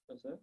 Sir.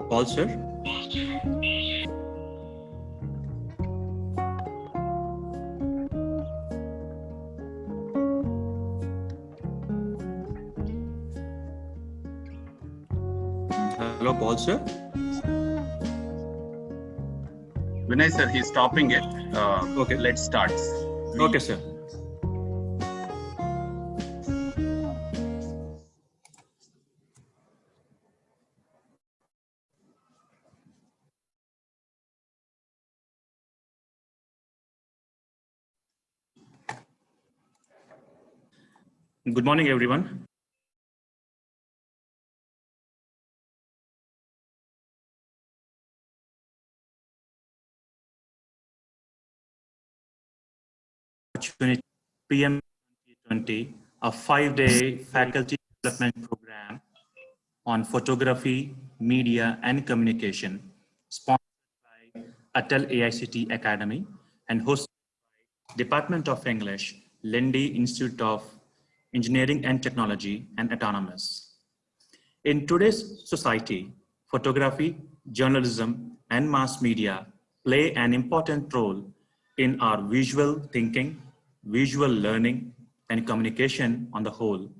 Paul, sir. Hello, Paul, sir. Vinay, sir, he's stopping it. Okay. Let's start. Okay, sir. Good morning, everyone. PM 2020, a 5-day faculty development program on photography, media, and communication, sponsored by Atal AICT Academy and hosted by Department of English, Lindy Institute of Engineering and Technology, and Autonomous. In today's society, photography, journalism, and mass media play an important role in our visual thinking, visual learning, and communication on the whole.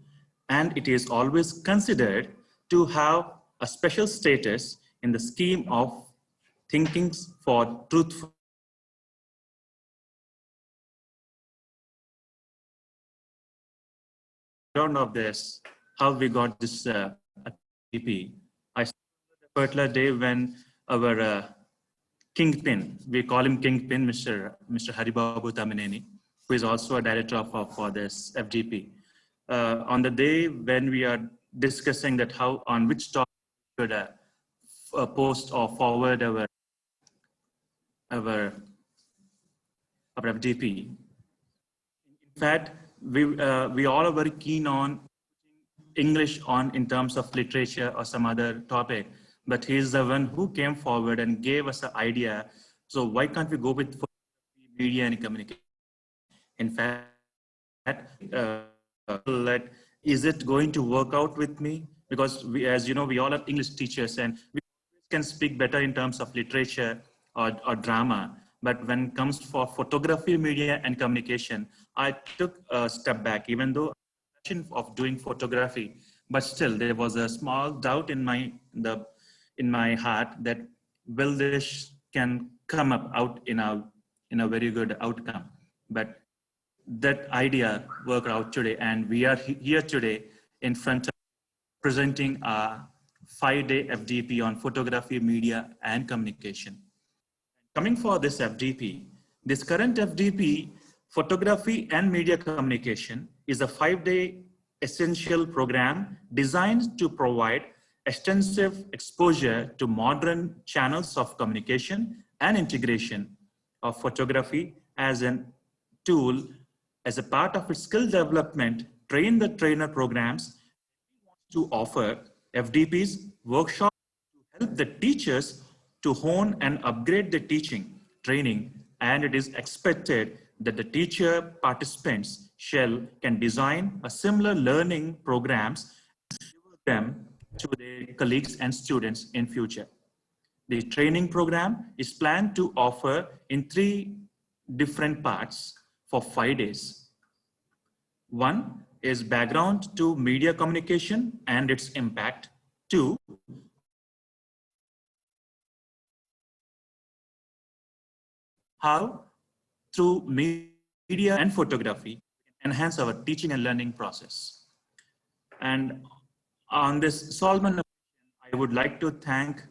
And it is always considered to have a special status in the scheme of thinkings for truthful. Of this, how we got this TP. I started the particular day when our kingpin, we call him kingpin, Mr. Haribabu Tamineni, who is also a director for this FDP. On the day when we are discussing that how, on which topic should post or forward our FDP. In fact, we all are very keen on English on in terms of literature or some other topic, but he's the one who came forward and gave us an idea. So why can't we go with media and communication? In fact, is it going to work out with me? Because we, as you know, we all are English teachers and we can speak better in terms of literature or drama. But when it comes for photography, media, and communication, I took a step back, even though of doing photography, but still there was a small doubt in my heart that will this can come up out in a very good outcome. But that idea worked out today, and we are here today in front of presenting a 5-day FDP on photography, media, and communication. Coming for this FDP, this current FDP, photography and media communication, is a 5-day essential program designed to provide extensive exposure to modern channels of communication and integration of photography as a tool as a part of its skill development, train the trainer programs to offer FDPs workshops to help the teachers to hone and upgrade the teaching, training, and it is expected that the teacher participants can design a similar learning programs and deliver them to their colleagues and students in future. The training program is planned to offer in 3 different parts for 5 days. One is background to media communication and its impact. 2, how through media and photography enhance our teaching and learning process. And on this Solomon, I would like to thank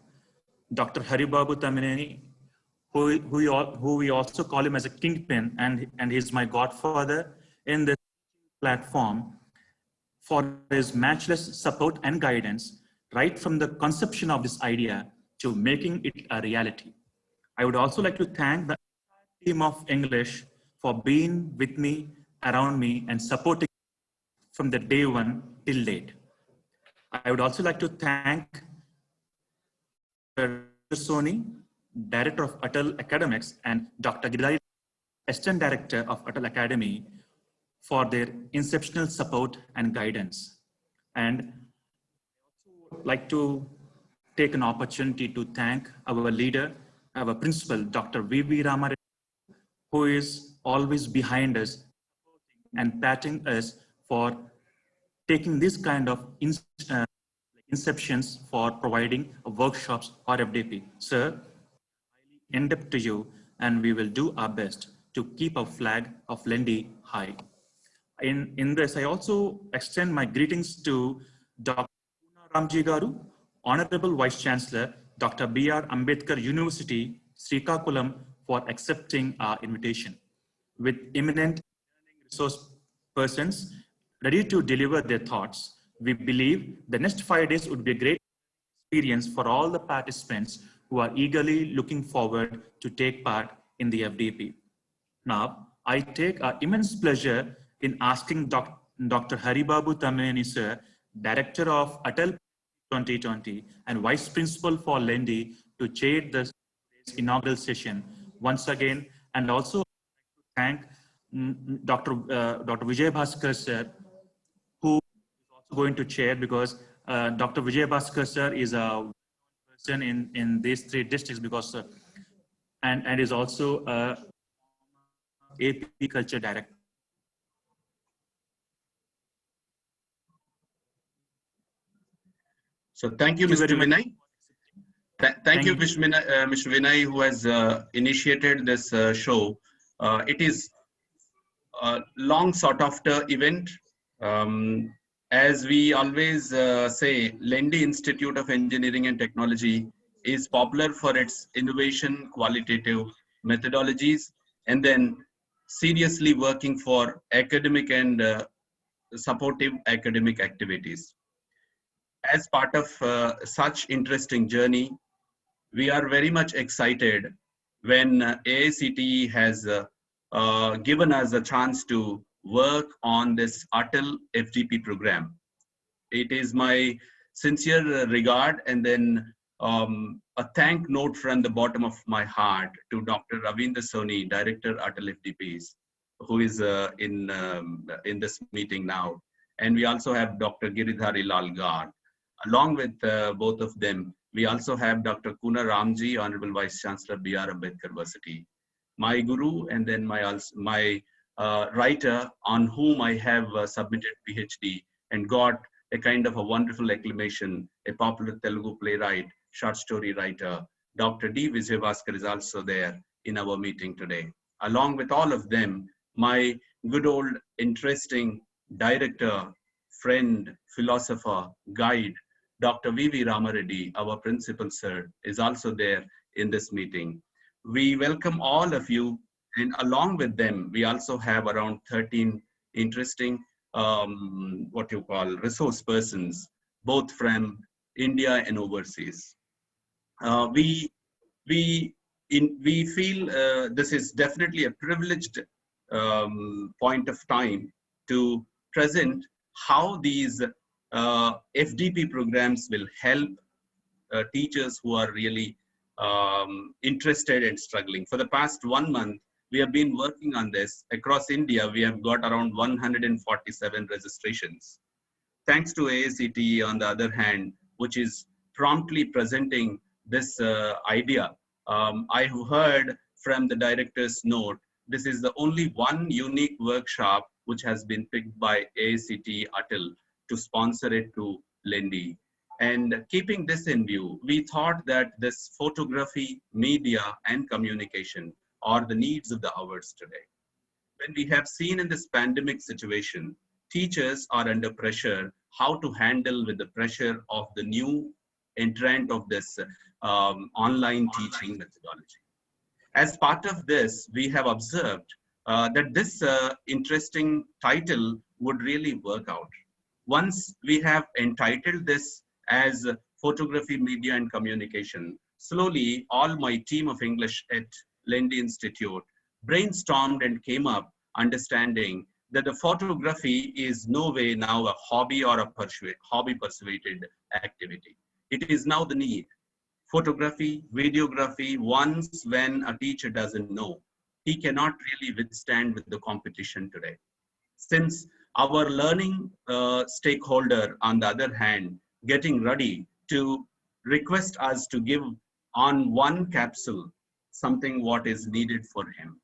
Dr. Haribabu Tamineni, who we also call him as a kingpin, and he's my godfather in this platform, for his matchless support and guidance right from the conception of this idea to making it a reality. I would also like to thank the team of English for being with me, around me, and supporting from the day one till date. I would also like to thank Soni, Director of Atal Academics, and Dr. Giridhar, Assistant Director of Atal Academy, for their exceptional support and guidance. And like to take an opportunity to thank our leader, our principal, Dr. V.V. Ramareddy, who is always behind us and patting us for taking this kind of inceptions for providing workshops or FDP. Sir, end up to you, and we will do our best to keep our flag of Lendi high. In this, I also extend my greetings to Dr. Ramji Garu, Honorable Vice Chancellor, Dr. B.R. Ambedkar University, Srikakulam, for accepting our invitation. With eminent resource persons ready to deliver their thoughts, we believe the next 5 days would be a great experience for all the participants who are eagerly looking forward to take part in the FDP. Now, I take immense pleasure in asking Dr. Haribabu Tameni, sir, Director of Atal 2020 and Vice Principal for Lendi, to chair the inaugural session once again, and also thank Dr. Vijay Bhaskar, sir, who is also going to chair, because Dr. Vijay Bhaskar, sir, is a person in these 3 districts, because and is also AP Culture Director. So thank you, Mr. Vinay. Thank you, Mr. Vinay, who has initiated this show. It is a long sought after event. As we always say, Lendi Institute of Engineering and Technology is popular for its innovation, qualitative methodologies, and then seriously working for academic and supportive academic activities. As part of such interesting journey, we are very much excited when AICTE has given us a chance to work on this Atal FDP program. It is my sincere regard and then a thank note from the bottom of my heart to Dr. Ravinder Soni, Director Atal FDPs, who is in this meeting now. And we also have Dr. Giridhari Lal Garg. Along with both of them, we also have Dr. Kuna Ramji, Honorable Vice Chancellor, B.R. Ambedkar University. My guru and then my writer on whom I have submitted PhD and got a kind of a wonderful acclamation, a popular Telugu playwright, short story writer, Dr. D. Vijayabhaskar is also there in our meeting today. Along with all of them, my good old interesting director, friend, philosopher, guide, Dr. V.V. Ramareddy, our principal sir, is also there in this meeting. We welcome all of you, and along with them, we also have around 13 interesting, resource persons, both from India and overseas. We feel this is definitely a privileged point of time to present how these FDP programs will help teachers who are really interested and struggling. For the past 1 month, we have been working on this. Across India, we have got around 147 registrations. Thanks to AICTE, on the other hand, which is promptly presenting this idea. I have heard from the director's note, this is the only one unique workshop which has been picked by AICTE Atal to sponsor it to Lendi. And keeping this in view, we thought that this photography, media, and communication are the needs of the hours today. When we have seen in this pandemic situation, teachers are under pressure, how to handle with the pressure of the new entrant of this online teaching methodology. As part of this, we have observed that this interesting title would really work out. Once we have entitled this as photography, media, and communication, slowly all my team of English at Lendi Institute brainstormed and came up understanding that the photography is no way now a hobby or a hobby persuaded activity. It is now the need. Photography, videography, once when a teacher doesn't know, he cannot really withstand with the competition today. Since our learning stakeholder, on the other hand, getting ready to request us to give on one capsule something what is needed for him.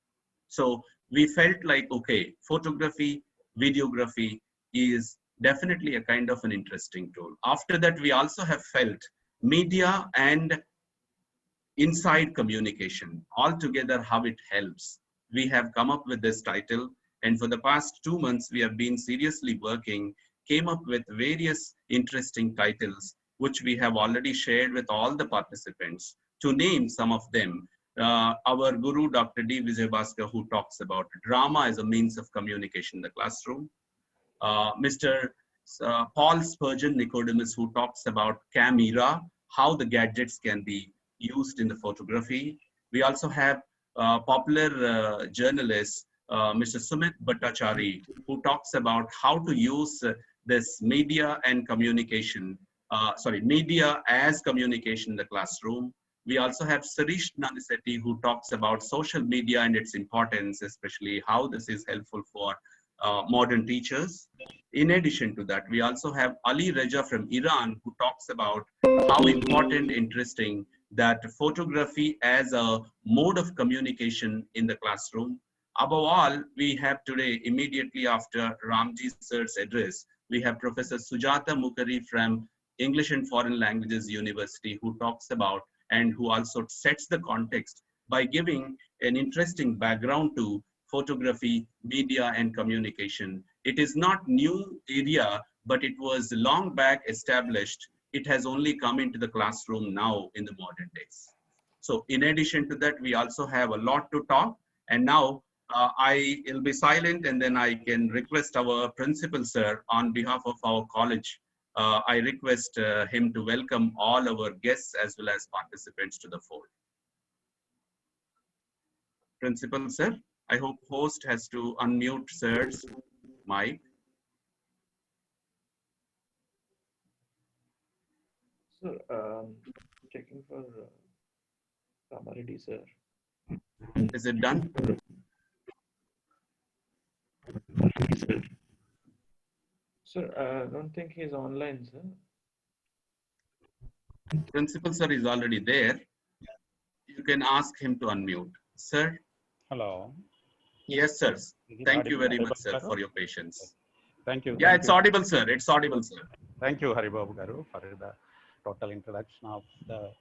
So we felt like, okay, photography, videography is definitely a kind of an interesting tool. After that, we also have felt media and inside communication altogether, how it helps. We have come up with this title, and for the past 2 months we have been seriously working, came up with various interesting titles which we have already shared with all the participants. To name some of them, our guru Dr. D. Vijayabhaskar, who talks about drama as a means of communication in the classroom, Mr. Paul Spurgeon Nicodemus, who talks about camera, how the gadgets can be used in the photography. We also have popular journalist, Mr. Sumit Bhattachary, who talks about how to use this media and communication, media as communication in the classroom. We also have Sarish Nanisetti, who talks about social media and its importance, especially how this is helpful for modern teachers. In addition to that, we also have Ali Reja from Iran, who talks about how important, interesting that photography as a mode of communication in the classroom. Above all, we have today, immediately after Ramji sir's address, we have Professor Sujata Mukherjee from English and Foreign Languages University, who talks about and who also sets the context by giving an interesting background to photography, media, and communication. It is not new area, but it was long back established. It has only come into the classroom now in the modern days. So in addition to that, we also have a lot to talk. And now I will be silent, and then I can request our principal, sir, on behalf of our college. I request him to welcome all our guests as well as participants to the fold. Principal, sir, I hope host has to unmute sir's mic. Sir, checking for Ramaredi, sir. Is it done? Sir, I don't think he's online, sir. Principal, sir, is already there. You can ask him to unmute. Sir? Hello. Yes, sir. Thank you very much, sir, for your patience. Thank you. Yeah, it's audible, sir. It's audible, sir. Thank you, Haribabu Garu, for the total introduction of the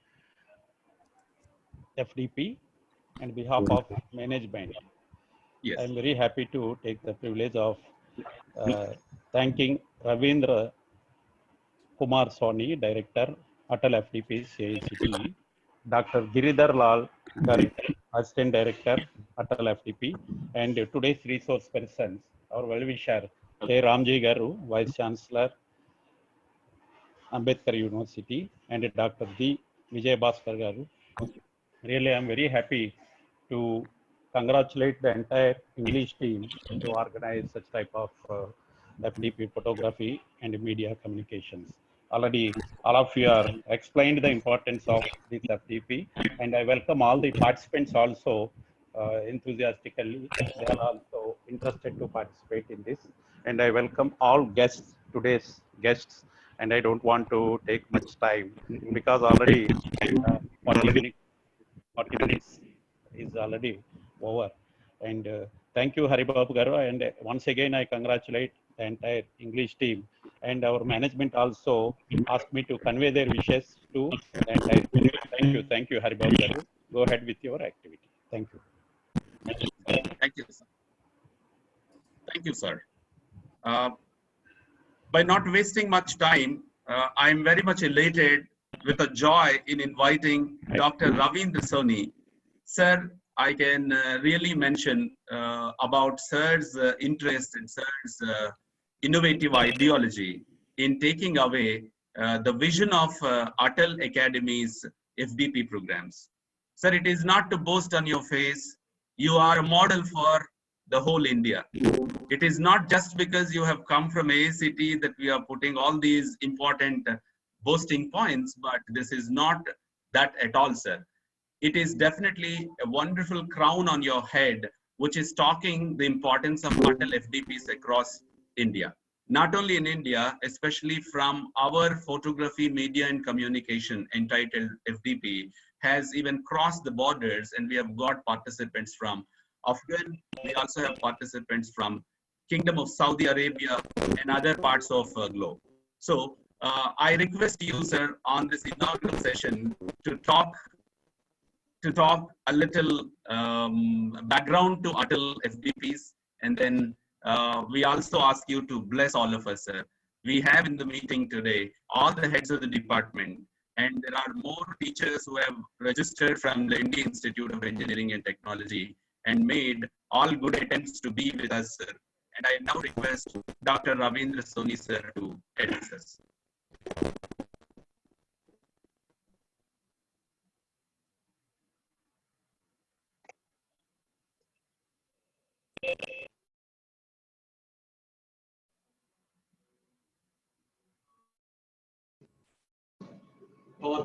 FDP and behalf of management. Yes. I'm very happy to take the privilege of thanking Ravindra Kumar Soni, Director, Atal FDP CICT, Dr. Giridhar Lal Garg, Assistant Director, Atal FDP, and today's resource persons, our well-wisher, K. Ramji Garu, Vice Chancellor, Ambedkar University, and Dr. D. Vijayabhaskar Garu. Really, I'm very happy to congratulate the entire English team to organize such type of FDP photography and media communications. Already, all of you are explained the importance of this FDP, and I welcome all the participants also enthusiastically. They are also interested to participate in this, and I welcome all guests, today's guests, and I don't want to take much time because already 40 minutes is already over. And thank you, Haribabu Garu. And once again, I congratulate the entire English team. And our management also asked me to convey their wishes to the entire team. Thank you, Haribabu Garu. Go ahead with your activity. Thank you. Thank you, sir. Thank you, sir. By not wasting much time, I'm very much elated with a joy in inviting Dr. Ravindra Soni. Sir, I can really mention about sir's interest and sir's innovative ideology in taking away the vision of Atal Academy's FDP programs. Sir, it is not to boast on your face. You are a model for the whole India. It is not just because you have come from AICT that we are putting all these important boasting points, but this is not that at all, sir. It is definitely a wonderful crown on your head which is talking the importance of Atal FDPs across India. Not only in India, especially from our photography, media and communication entitled FDP has even crossed the borders, and we have got participants from Afghan. We also have participants from Kingdom of Saudi Arabia and other parts of globe. So I request you, sir, on this inaugural session to talk a little background to Atal FDPs, and then we also ask you to bless all of us, sir. We have in the meeting today all the heads of the department, and there are more teachers who have registered from the Indian Institute of Engineering and Technology and made all good attempts to be with us, sir. And I now request Dr. Ravindra Soni, sir, to address us.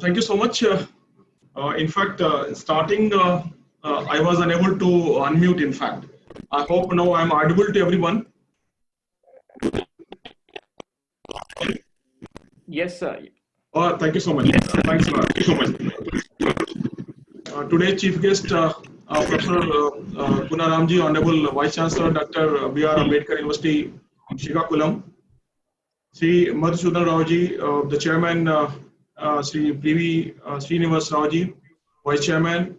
Thank you so much. In fact, starting, I was unable to unmute, in fact. I hope now I'm audible to everyone. Yes, sir. Thank you so much. Thanks so much. Today's chief guest, Professor Punaramji, Honorable Vice Chancellor, Dr. B.R. Ambedkar University, Srikakulam, Sri Madhusudan Raoji, the Chairman, Sri P.V. Srinivas Raoji, Vice Chairman,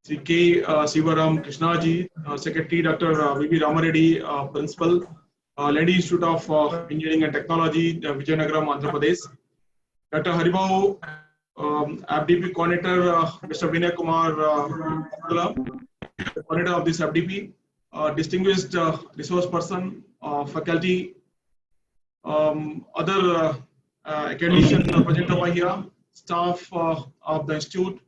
Sri K. Sivaram Krishnaji, Secretary, Dr. V.B. Ramareddy, Principal, Lady Institute of Engineering and Technology, Vijayanagaram, Andhra Pradesh, Dr. Haribau, FDP Coordinator, Mr. Vinay Kumar Coordinator of this FDP, distinguished resource person, faculty, other academician present over here, staff of the institute,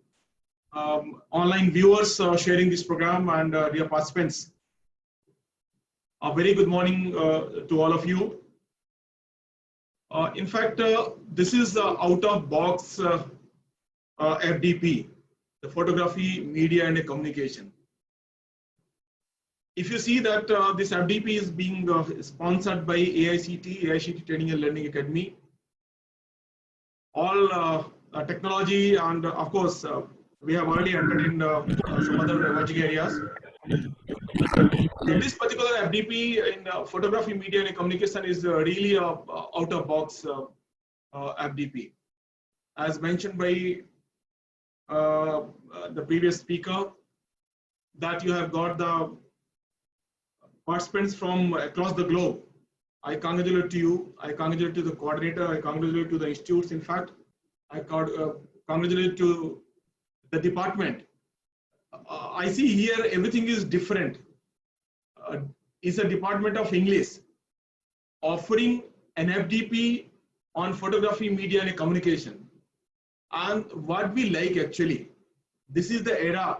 online viewers sharing this program, and dear participants. A very good morning to all of you. In fact, this is out-of-box FDP, the photography, media and communication. If you see that this FDP is being sponsored by AICT Training and Learning Academy, all technology, and of course, we have already entered in some other emerging areas. This particular FDP in photography, media and communication is really a out-of-box FDP. As mentioned by the previous speaker, that you have got the participants from across the globe. I congratulate to you. I congratulate to the coordinator. I congratulate to the institutes. In fact, I congratulate to the department. I see here everything is different. It's a department of English offering an FDP on photography, media and communication. And what we like actually, this is the era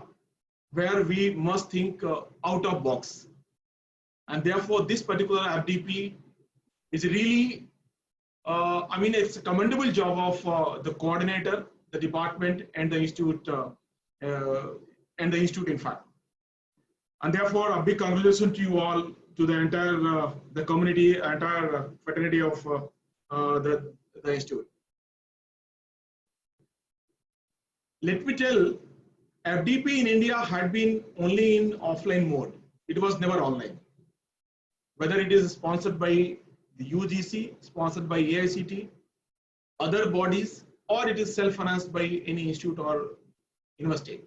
where we must think out of box. And therefore this particular FDP is really, I mean, it's a commendable job of the coordinator, the department and the institute, in fact. And therefore a big congratulations to you all, to the entire the community, entire fraternity of the institute. Let me tell, FDP in India had been only in offline mode. It was never online. Whether it is sponsored by the UGC, sponsored by AICT, other bodies, or it is self-financed by any institute or university,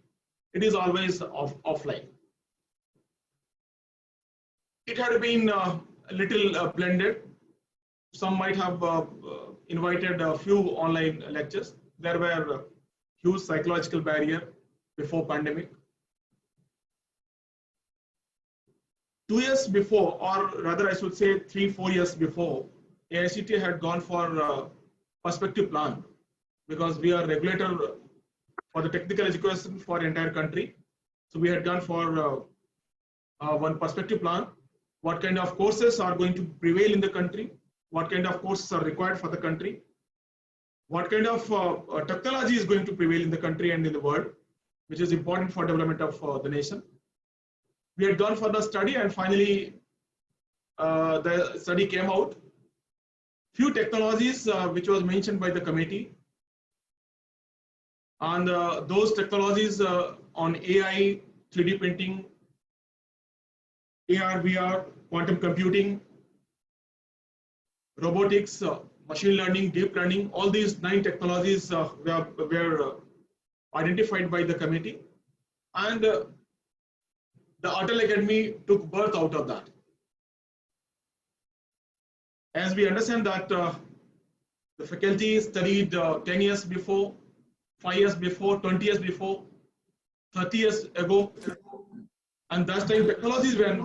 it is always offline. It had been a little blended. Some might have invited a few online lectures. There were huge psychological barrier before pandemic. 2 years before, or rather I should say 3-4 years before, AICT had gone for perspective plan, because we are regulator for the technical education for the entire country. So we had gone for one perspective plan. What kind of courses are going to prevail in the country? What kind of courses are required for the country? What kind of technology is going to prevail in the country and in the world, which is important for development of the nation? We had gone for the study, and finally the study came out. Few technologies which was mentioned by the committee, and those technologies on AI, 3D printing, AR, VR, quantum computing, robotics, machine learning, deep learning, all these 9 technologies were identified by the committee, and the Atal Academy took birth out of that. As we understand that the faculty studied 10 years before, 5 years before, 20 years before, 30 years ago, and that time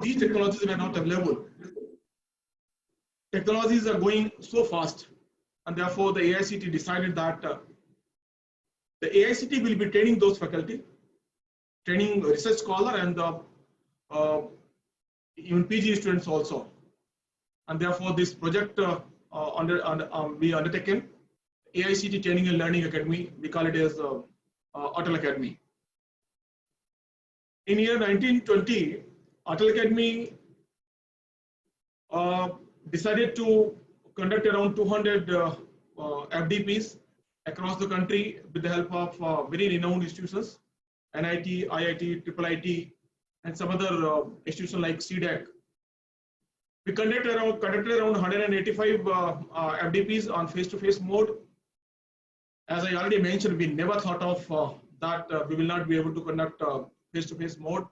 these technologies were not available. Technologies are going so fast, and therefore the AICT decided that the AICT will be training those faculty, training research scholar and even PG students also. And therefore this project we undertaken, AICT Training and Learning Academy, we call it as Atal Academy. In year 1920, Atal Academy decided to conduct around 200 FDPs across the country with the help of very renowned institutions, NIT, IIT, IIIT, and some other institutions like CDAC. We conducted around 185 FDPs on face-to-face mode. As I already mentioned, we never thought of that we will not be able to conduct face-to-face mode.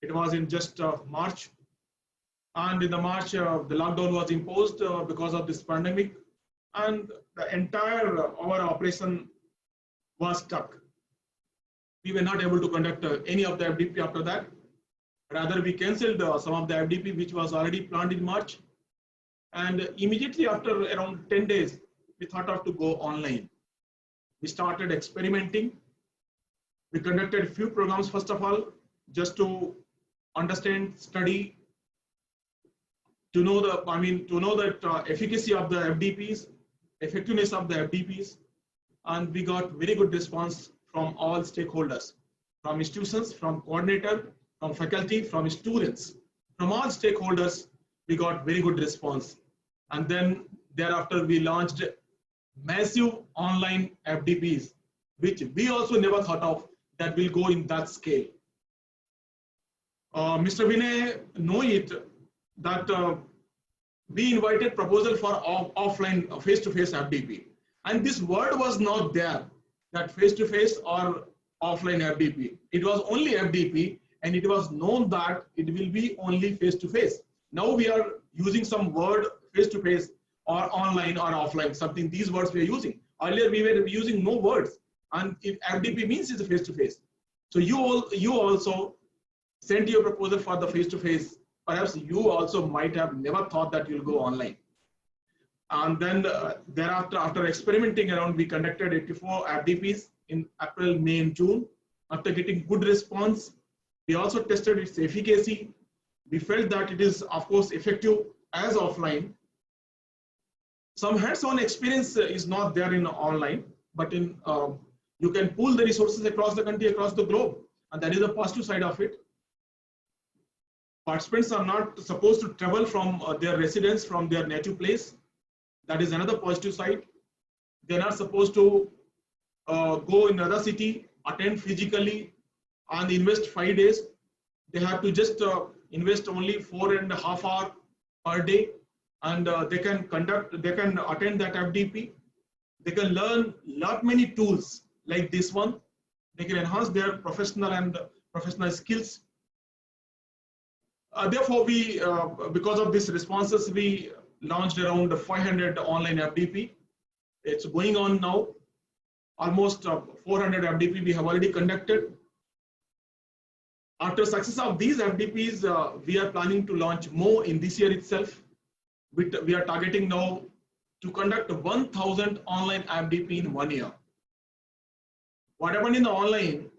It was in just March. And in the March, the lockdown was imposed because of this pandemic, and the entire our operation was stuck. We were not able to conduct any of the FDP after that. Rather, we cancelled some of the FDP which was already planned in March. And immediately after around 10 days, we thought of to go online. We started experimenting. We conducted a few programs, first of all, just to understand, study, to know that efficacy of the FDPs, effectiveness of the FDPs, and we got very good response from all stakeholders, from institutions, from coordinator, from faculty, from students, from all stakeholders. We got very good response, and then thereafter we launched massive online FDPs, which we also never thought of that will go in that scale. Mr. Vinay know it that we invited proposal for offline face-to-face FDP, and this word was not there, that face-to-face or offline FDP. It was only FDP, and it was known that it will be only face-to-face. Now we are using some word face-to-face or online or offline, something these words we are using. Earlier we were using no words, and if FDP means it's a face-to-face. So you also sent your proposal for the face-to-face. Perhaps you also might have never thought that you'll go online. And then thereafter, after experimenting around, we conducted 84 FDPs in April, May, and June. After getting good response, we also tested its efficacy. We felt that it is, of course, effective as offline. Some hands-on experience is not there in online, but in you can pool the resources across the country, across the globe, and that is the positive side of it. Participants are not supposed to travel from their residence, from their native place. That is another positive side. They are not supposed to go in another city, attend physically, and invest 5 days. They have to just invest only 4.5 hours per day, and they can attend that FDP. They can learn lot many tools like this one. They can enhance their professional skills. Therefore, we because of these responses, we launched around 500 online FDP. It's going on now. Almost 400 FDP we have already conducted. After success of these FDPs, we are planning to launch more in this year itself. We are targeting now to conduct 1,000 online FDP in 1 year. What happened in the online,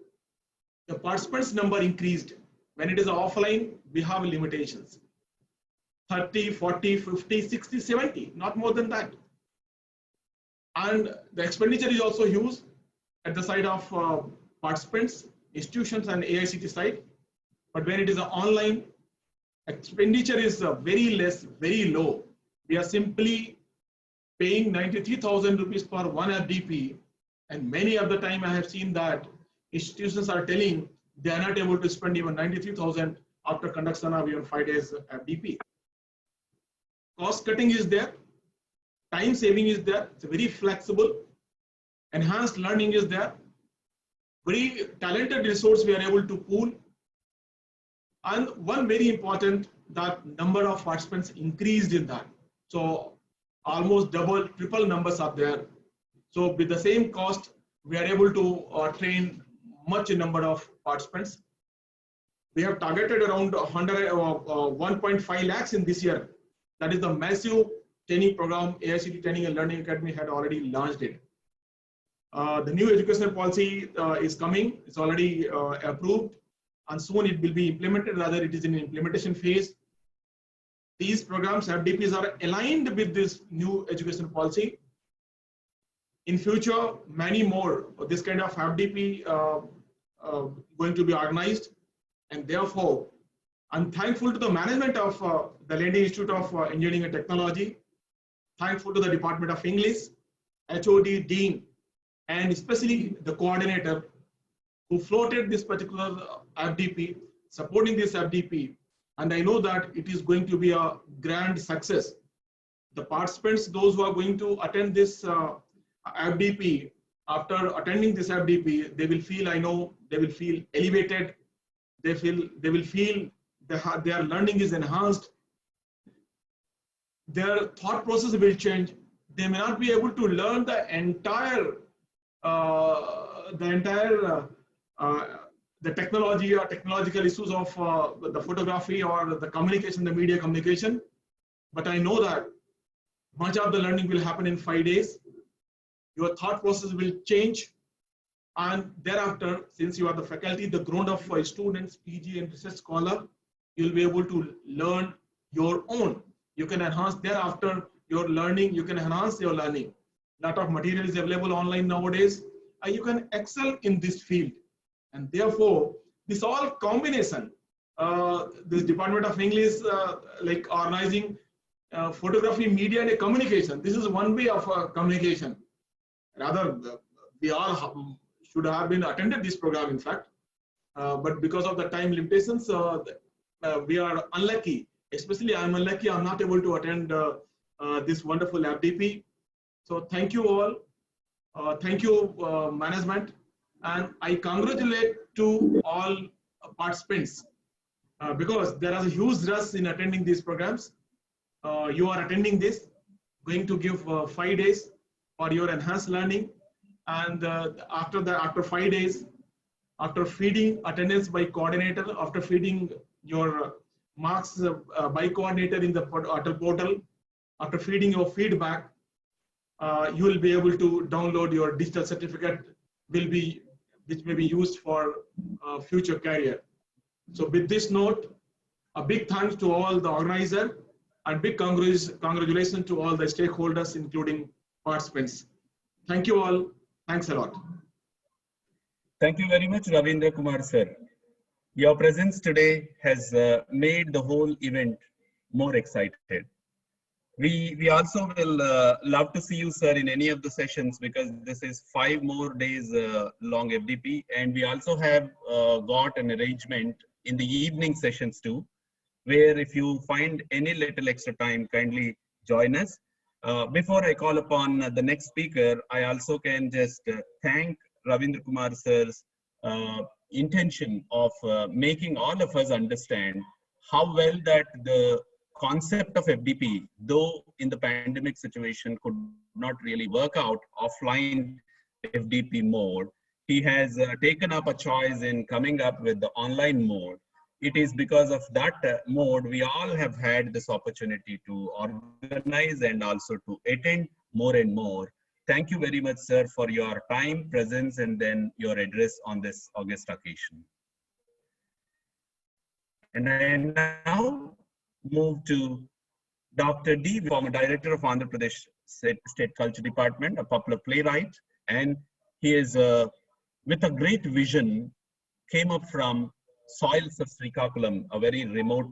the participants number increased. When it is offline, we have limitations. 30, 40, 50, 60, 70, not more than that. And the expenditure is also huge at the side of participants, institutions, and AICT side. But when it is online, expenditure is very less, very low. We are simply paying 93,000 rupees for one FDP. And many of the time I have seen that institutions are telling they are not able to spend even 93,000 after conduction of even 5 days FDP. Cost cutting is there, time saving is there, it's very flexible, enhanced learning is there, very talented resource we are able to pool. And one very important, that number of participants increased in that. So almost double, triple numbers are there. So with the same cost, we are able to train much number of participants. We have targeted around 1.5 lakhs in this year. That is the massive training program AICTE Training and Learning Academy had already launched it. The new educational policy is coming. It's already approved, and soon it will be implemented. Rather, it is in implementation phase. These programs, FDPs, are aligned with this new educational policy. In future, many more of this kind of FDP going to be organized, and therefore, I'm thankful to the management of the Lendi Institute of Engineering and Technology, thankful to the Department of English, HOD, Dean, and especially the coordinator who floated this particular FDP, supporting this FDP. And I know that it is going to be a grand success. The participants, those who are going to attend this FDP, after attending this FDP, they will feel, I know, they will feel elevated. They will feel their learning is enhanced. Their thought process will change. They may not be able to learn the entire the technology or technological issues of the photography or the communication, the media communication. But I know that much of the learning will happen in 5 days. Your thought process will change. And thereafter, since you are the faculty, the grown up for students, PG and research scholar, you'll be able to learn your own. You can enhance thereafter your learning, you can enhance your learning. A lot of material is available online nowadays. You can excel in this field. And therefore, this all combination, this Department of English, like organizing photography, media, and communication. This is one way of communication. Rather, we all should have been attended this program, in fact. But because of the time limitations, we are unlucky. Especially, I'm unlucky. I'm not able to attend this wonderful FDP. So thank you all. Thank you, management. And I congratulate to all participants because there is a huge rush in attending these programs. You are attending this, going to give 5 days for your enhanced learning. And after 5 days, after feeding attendance by coordinator, after feeding your marks by coordinator in the portal, after feeding your feedback, you will be able to download your digital certificate, which may be used for future career. So with this note, a big thanks to all the organizer and big congratulations to all the stakeholders, including participants. Thank you all. Thanks a lot. Thank you very much, Ravindra Kumar sir. Your presence today has made the whole event more excited. We also will love to see you, sir, in any of the sessions, because this is 5 more days long FDP, and we also have got an arrangement in the evening sessions too, where if you find any little extra time, kindly join us. Before I call upon the next speaker, I also can just thank Ravindra Kumar sir's intention of making all of us understand how well that the concept of FDP, though in the pandemic situation could not really work out offline FDP mode, he has taken up a choice in coming up with the online mode. It is because of that mode we all have had this opportunity to organize and also to attend more and more. Thank you very much, sir, for your time, presence, and then your address on this August occasion. And I now move to Dr. D, former director of Andhra Pradesh State Culture Department, a popular playwright, and he is with a great vision, came up from soils of Srikakulam, a very remote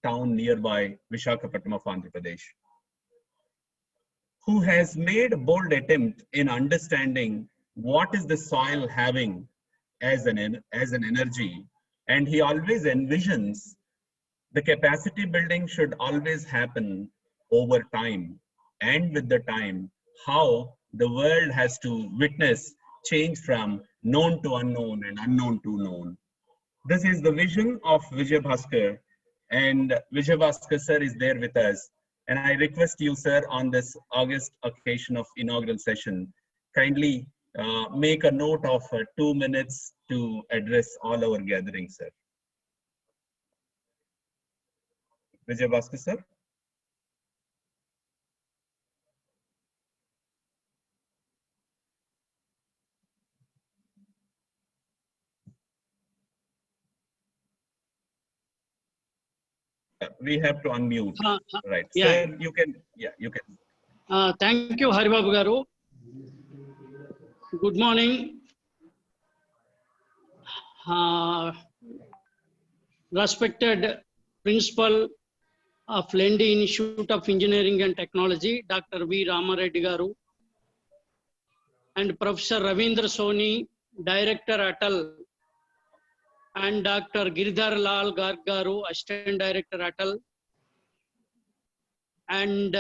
town nearby Visakhapatnam of Andhra Pradesh, who has made a bold attempt in understanding what is the soil having as an energy. And he always envisions the capacity building should always happen over time, and with the time, how the world has to witness change from known to unknown and unknown to known. This is the vision of Vijay Bhaskar, and Vijay Bhaskar sir is there with us. And I request you, sir, on this August occasion of inaugural session, kindly make a note of 2 minutes to address all our gatherings, sir. Vijay Bhaskar sir. We have to unmute. Right. Yeah. Sir, you can, yeah, you can. Thank you, Haribabu Garu. Good morning. Respected Principal of Lendi Institute of Engineering and Technology, Dr. V. Ramareddy Garu, and Professor Ravindra Soni, Director Atal, and Dr. Giridhar Lal Garg Garu, Assistant Director Atal, and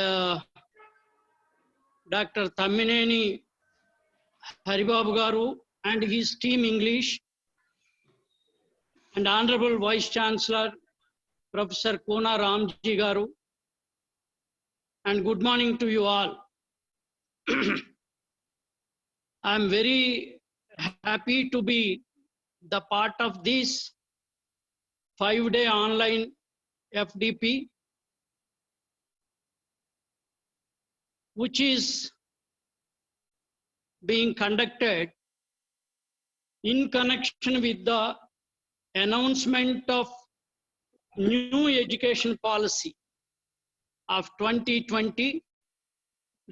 Dr. Thammineni Haribabu Garu and his team English, and Honorable Vice Chancellor Professor Kona Ramji Garu, and good morning to you all. I am very happy to be the part of this 5-day online FDP, which is being conducted in connection with the announcement of new education policy of 2020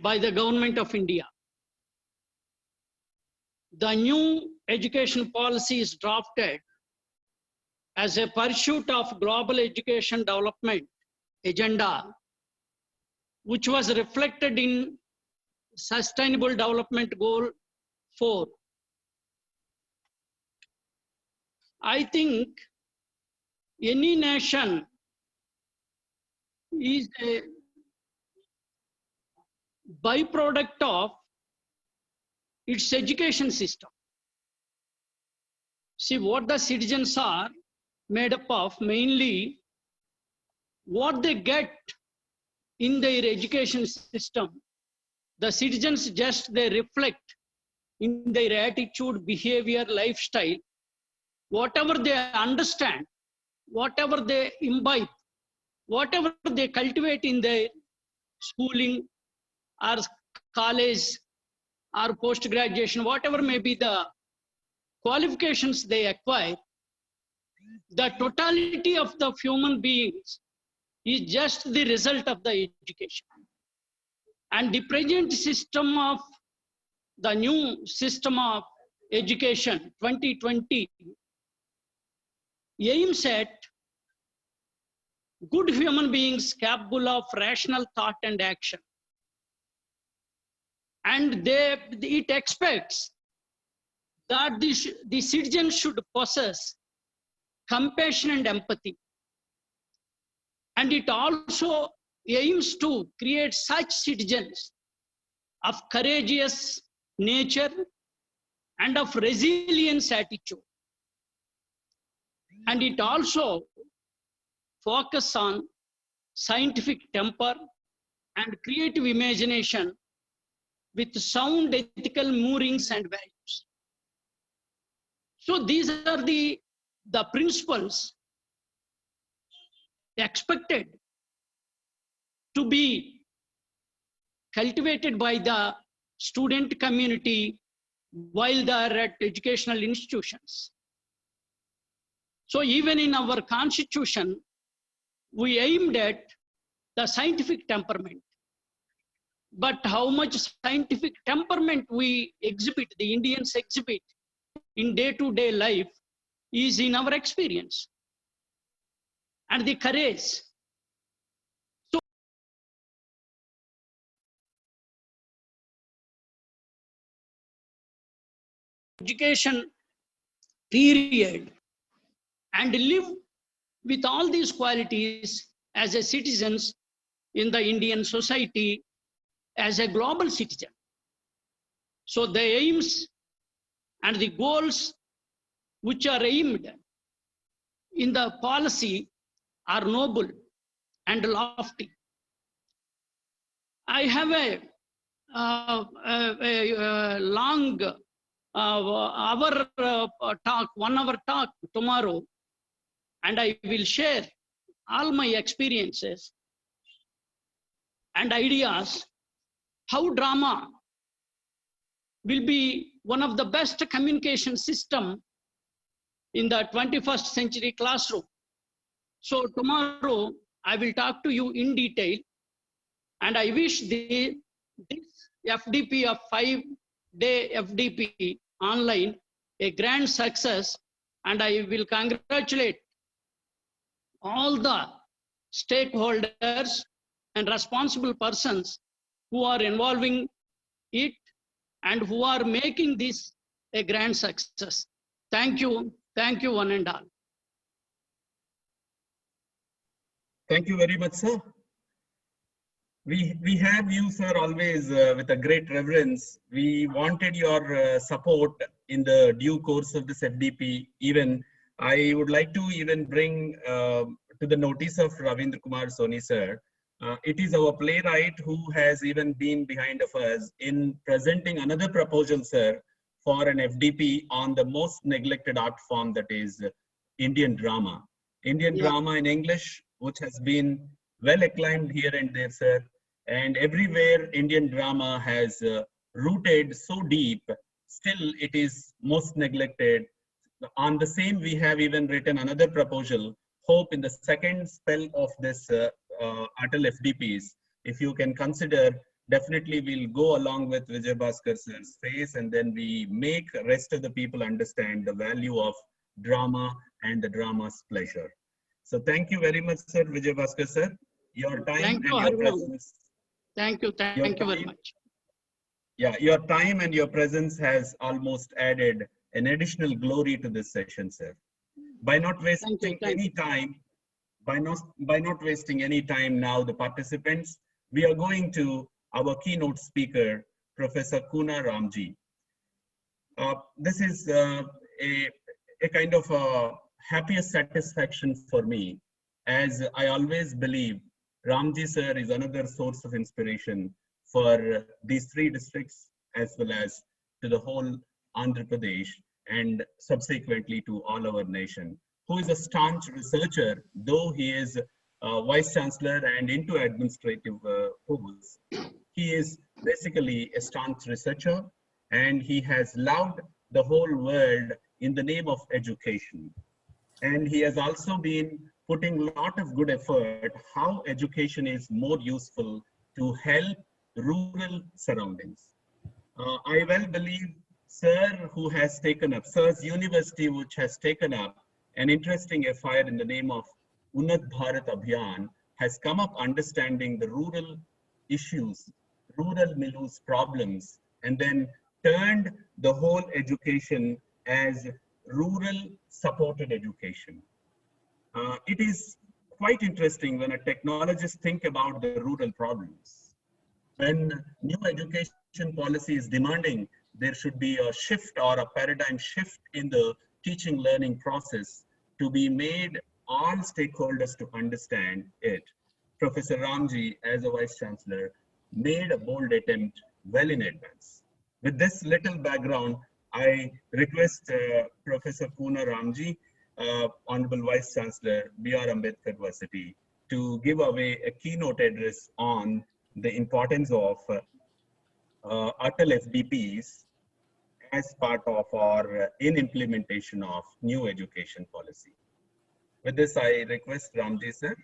by the Government of India. The new education policy is drafted as a pursuit of global education development agenda, which was reflected in Sustainable Development Goal 4. I think any nation is a byproduct of its education system. See, what the citizens are made up of, mainly what they get in their education system. The citizens they reflect in their attitude, behavior, lifestyle, whatever they understand, whatever they imbibe, whatever they cultivate in their schooling or college or post-graduation, whatever may be the qualifications they acquire, the totality of the human beings is just the result of the education. And the present system of the new system of education 2020 aims at good human beings capable of rational thought and action. And it expects that the citizens should possess compassion and empathy. And it also aims to create such citizens of courageous nature and of resilience attitude. And it also focuses on scientific temper and creative imagination with sound ethical moorings and values. So these are the principles expected to be cultivated by the student community while they are at educational institutions. So even in our constitution, we aimed at the scientific temperament. But how much scientific temperament we exhibit, the Indians exhibit in day-to-day life, is in our experience. and the courage. So education period and live with all these qualities as a citizens in the Indian society as a global citizen. So the aims and the goals which are aimed in the policy are noble and lofty. I have a long hour talk, 1 hour talk tomorrow, and I will share all my experiences and ideas how drama will be one of the best communication system in the 21st century classroom. So tomorrow I will talk to you in detail, and I wish this FDP of 5-day FDP online a grand success, and I will congratulate all the stakeholders and responsible persons who are involving it and who are making this a grand success. Thank you one and all. Thank you very much, sir. We have you, sir, always with a great reverence. We wanted your support in the due course of this FDP. Even I would like to even bring to the notice of Ravindra Kumar Soni, sir. It is our playwright who has even been behind of us in presenting another proposal, sir, for an FDP on the most neglected art form, that is Indian drama. Indian drama in English, which has been well acclaimed here and there, sir. And everywhere Indian drama has rooted so deep, still it is most neglected. On the same, we have even written another proposal. Hope in the second spell of this Atal FDPs, if you can consider, definitely we'll go along with Vijay Bhaskar sir's face, and then we make the rest of the people understand the value of drama and the drama's pleasure. So thank you very much, sir, Vijay Bhaskar sir. Your time and your presence. Thank you very much. Yeah, your time and your presence has almost added an additional glory to this session, sir. By not wasting any time, by not wasting any time now, the participants, we are going to our keynote speaker, Professor Kuna Ramji. This is a kind of a happiest satisfaction for me, as I always believe Ramji sir is another source of inspiration for these 3 districts, as well as to the whole Andhra Pradesh, and subsequently to all our nation, who is a staunch researcher, though he is a Vice Chancellor and into administrative roles. He is basically a staunch researcher, and he has loved the whole world in the name of education. And he has also been putting a lot of good effort how education is more useful to help rural surroundings. I well believe sir who has taken up, sir's university which has taken up an interesting affair in the name of Unnat Bharat Abhiyan, has come up understanding the rural issues, rural Milu's problems, and then turned the whole education as rural supported education. It is quite interesting when a technologist think about the rural problems. When new education policy is demanding there should be a shift or a paradigm shift in the teaching learning process to be made all stakeholders to understand it. Professor Ramji, as a Vice Chancellor, made a bold attempt well in advance. With this little background, I request Professor Kuna Ramji, Honorable Vice Chancellor, B.R. Ambedkar University, to give away a keynote address on the importance of Atal FDPs as part of our in implementation of new education policy. With this, I request Ramji sir.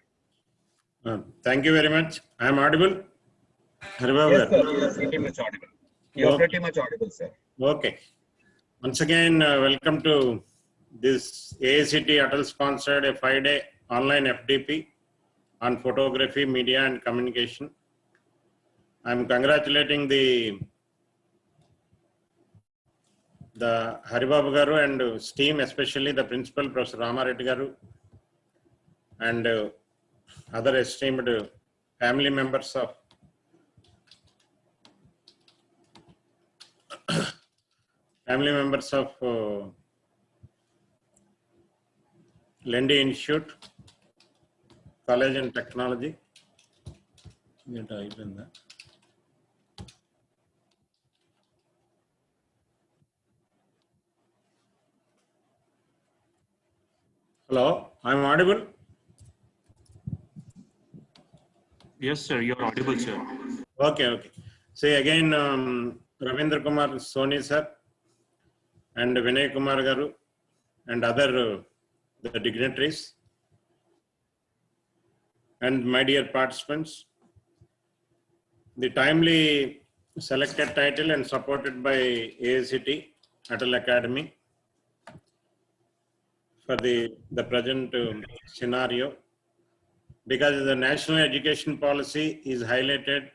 Thank you very much. I am audible? Yes, sir. You are pretty much audible. You are pretty much audible, sir. Okay. Once again, welcome to this AICT Atal sponsored a 5-day online FDP on photography, media and communication. I'm congratulating the Haribabu Garu and team, especially the principal, Professor Ramareddy Garu, and other esteemed family members of Lendi Institute, College and Technology. Hello, I'm audible. Yes, sir. You're audible, sir. Okay. See again, Ravindra Kumar Soni sir and Vinay Kumar Garu and other the dignitaries and my dear participants. The timely selected title and supported by AICT Atal Academy for the present scenario, because the national education policy is highlighted,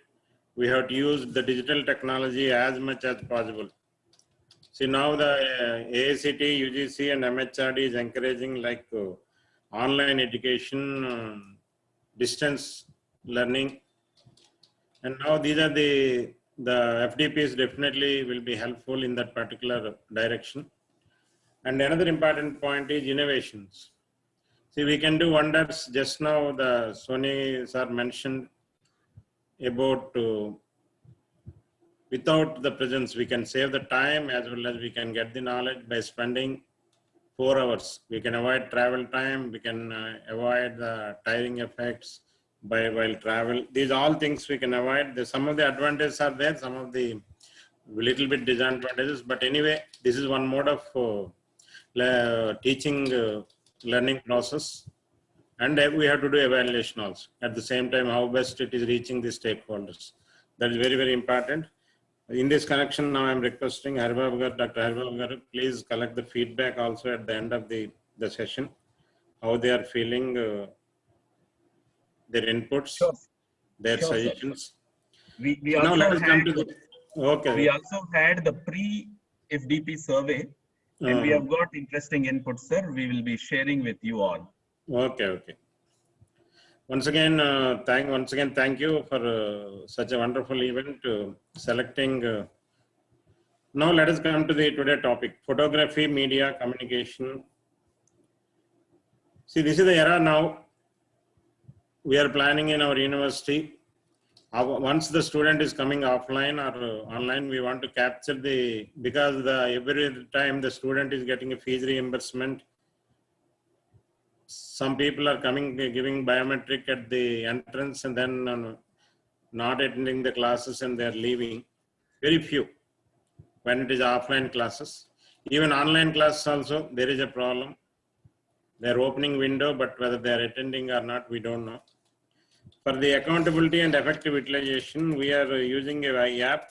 we have to use the digital technology as much as possible. See, now the AICT, UGC and MHRD is encouraging like online education, distance learning. And now these are the FDPs definitely will be helpful in that particular direction. And another important point is innovations. See, we can do wonders. Just now the Soni sir mentioned about without the presence, we can save the time as well as we can get the knowledge by spending 4 hours. We can avoid travel time. We can avoid the tiring effects while travel. These all things we can avoid. Some of the advantages are there, some of the little bit disadvantages. But anyway, this is one mode of teaching learning process. And we have to do evaluation also. At the same time, how best it is reaching the stakeholders. That is very, very important. In this connection, now I'm requesting Dr. Haribabu Garu, please collect the feedback also at the end of the session, how they are feeling, their inputs, their suggestions. We now also let us come had, to the, okay. We also had the pre-FDP survey, and we have got interesting inputs, sir. We will be sharing with you all. Okay. Once again, thank you for such a wonderful event, selecting. Now let us come to the today topic, photography, media, communication. See, this is the era now. We are planning in our university. Once the student is coming offline or online, we want to capture because every time the student is getting a fees reimbursement, some people are coming, giving biometric at the entrance and then not attending the classes and they're leaving. Very few when it is offline classes. Even online classes also, there is a problem. They're opening window, but whether they're attending or not, we don't know. For the accountability and effective utilization, we are using an app.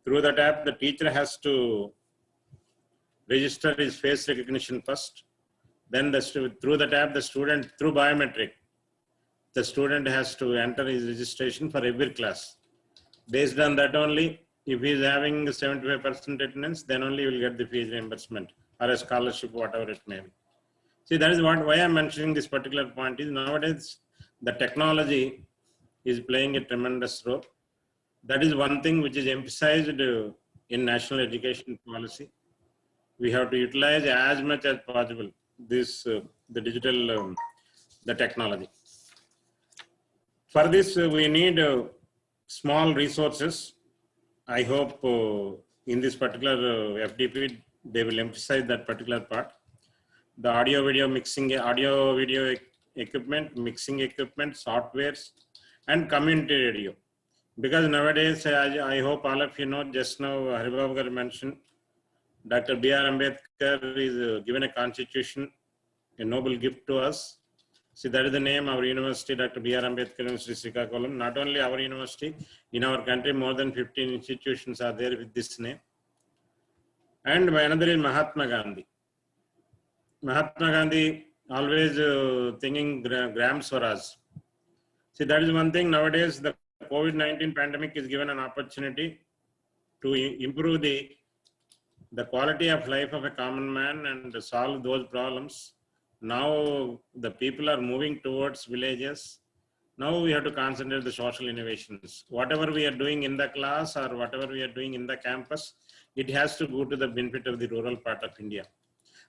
Through that app, the teacher has to register his face recognition first. Then through that app, the student, through biometric, the student has to enter his registration for every class. Based on that only, if he is having 75% attendance, then only he will get the fees reimbursement or a scholarship, whatever it may be. See, that is why I'm mentioning this particular point is nowadays the technology is playing a tremendous role. That is one thing which is emphasized in national education policy. We have to utilize as much as possible this the digital the technology. For this we need small resources. I hope in this particular FDP they will emphasize that particular part. The audio video mixing, audio video equipment, mixing equipment, softwares, and community radio. Because nowadays, I hope all of you know, just now Haribabu Garu mentioned, Dr. B.R. Ambedkar is given a constitution, a noble gift to us. See, that is the name of our university, Dr. B.R. Ambedkar University, Srikakulam. Not only our university, in our country, more than 15 institutions are there with this name. And another is Mahatma Gandhi. Mahatma Gandhi always thinking grams for us. See, that is one thing. Nowadays, the COVID-19 pandemic is given an opportunity to improve the quality of life of a common man and solve those problems. Now the people are moving towards villages. Now we have to concentrate the social innovations. Whatever we are doing in the class or whatever we are doing in the campus, it has to go to the benefit of the rural part of India.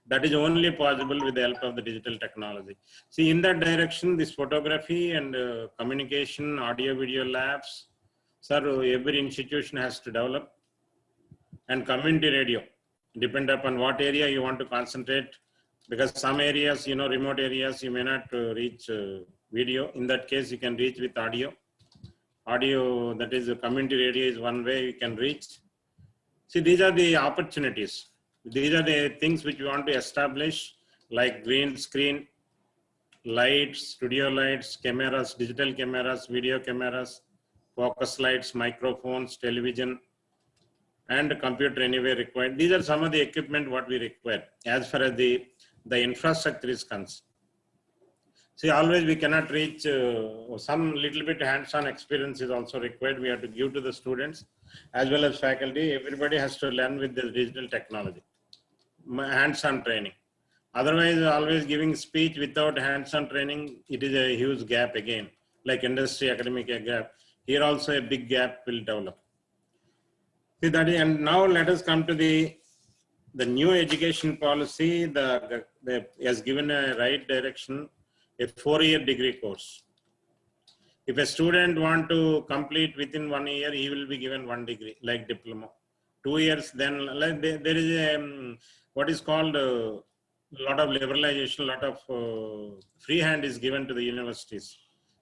That is only possible with the help of the digital technology. See, in that direction, this photography and communication, audio video labs, sir, every institution has to develop. And community radio, depend upon what area you want to concentrate, because some areas, remote areas, you may not reach video. In that case, you can reach with audio. Audio, that is, community radio is one way you can reach. See, these are the opportunities. These are the things which we want to establish, like green screen, lights, studio lights, cameras, digital cameras, video cameras, focus lights, microphones, television, and computer anywhere required. These are some of the equipment what we require as far as the infrastructure is concerned. See, always we cannot reach, some little bit hands-on experience is also required. We have to give to the students as well as faculty. Everybody has to learn with the digital technology, hands-on training. Otherwise, always giving speech without hands-on training, it is a huge gap again, like industry academic gap. Here also a big gap will develop. See, that is, and now let us come to the new education policy. The has given a right direction, a 4-year degree course. If a student want to complete within 1 year, he will be given 1 degree, like diploma. 2 years, then like there is a what is called a lot of liberalization, lot of free hand is given to the universities.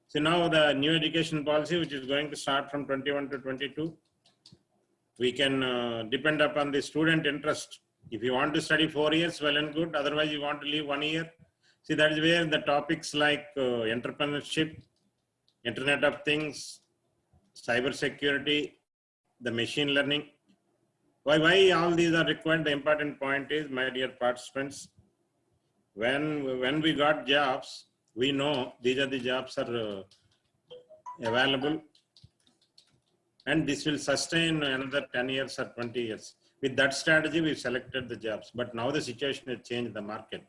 So now the new education policy, which is going to start from 21 to 22, we can depend upon the student interest. If you want to study 4 years, well and good. Otherwise, you want to leave 1 year. See, that is where the topics like entrepreneurship, Internet of Things, cyber security, the machine learning. Why all these are required? The important point is, my dear participants, when we got jobs, we know these are the jobs are available, and this will sustain another 10 years or 20 years. With that strategy, we selected the jobs. But now the situation has changed the market.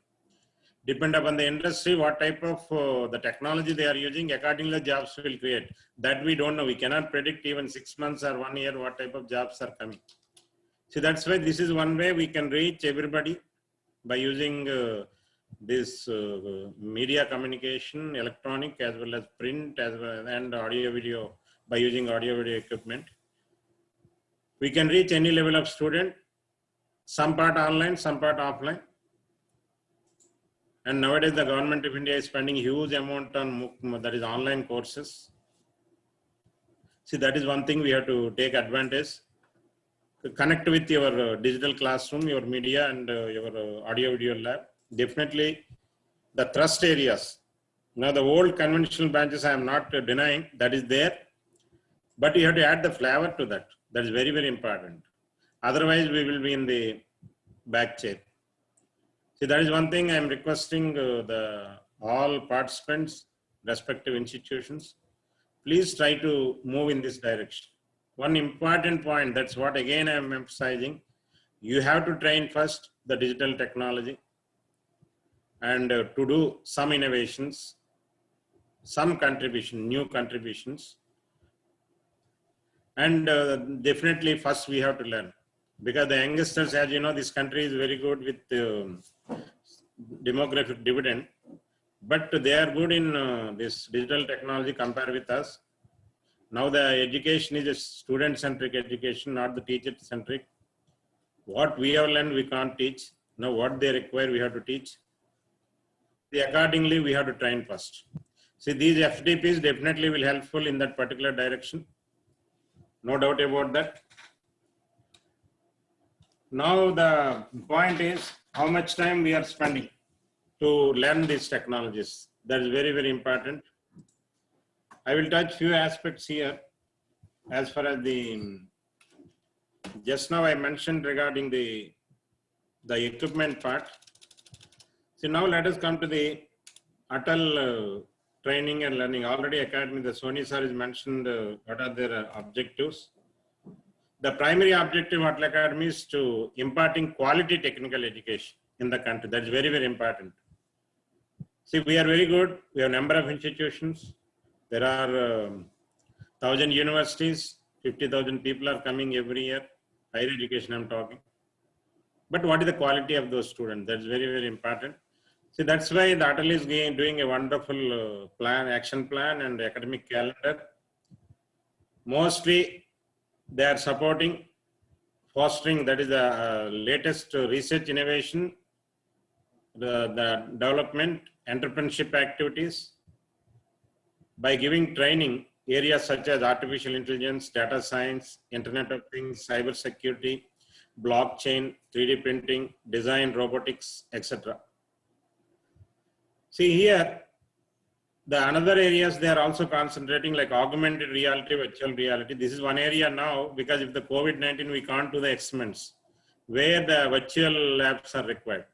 Depend upon the industry, what type of the technology they are using, accordingly the jobs will create. That we don't know. We cannot predict even 6 months or 1 year what type of jobs are coming. So that's why this is one way we can reach everybody by using this media communication, electronic as well as print, as well and audio video, by using audio video equipment. We can reach any level of student, some part online, some part offline. And nowadays the government of India is spending huge amount on MOOC, that is online courses. See, that is one thing we have to take advantage. Connect with your digital classroom, your media and your audio video lab. Definitely the thrust areas. Now the old conventional branches I am not denying, that is there. But you have to add the flavor to that. That is very, very important. Otherwise, we will be in the back chair. See, that is one thing I am requesting all participants, respective institutions. Please try to move in this direction. One important point, that's what again I am emphasizing. You have to train first the digital technology and to do some innovations, some contribution, new contributions. And definitely first we have to learn, because the youngsters, as you know, this country is very good with demographic dividend, but they are good in this digital technology compared with us. Now the education is a student-centric education, not the teacher-centric. What we have learned, we can't teach. Now what they require, we have to teach. Accordingly, we have to train first. See, these FDPs definitely will helpful in that particular direction. No doubt about that. Now the point is how much time we are spending to learn these technologies. That is very, very important. I will touch few aspects here as far as just now I mentioned regarding the equipment part. So now let us come to the Atal training and learning. Already Academy, the Soni sir has mentioned what are their objectives. The primary objective of Atal Academy is to imparting quality technical education in the country. That's very, very important. See, we are very good. We have a number of institutions. There are 1,000 universities, 50,000 people are coming every year. Higher education I'm talking. But what is the quality of those students? That's very, very important. See, that's why the Atal is doing a wonderful action plan and academic calendar. Mostly they are supporting, fostering, that is the latest research innovation, the development, entrepreneurship activities, by giving training areas such as artificial intelligence, data science, Internet of Things, cyber security, blockchain, 3D printing, design, robotics, etc. See here, the another areas they are also concentrating like augmented reality, virtual reality. This is one area now because of the COVID-19 we can't do the experiments where the virtual labs are required.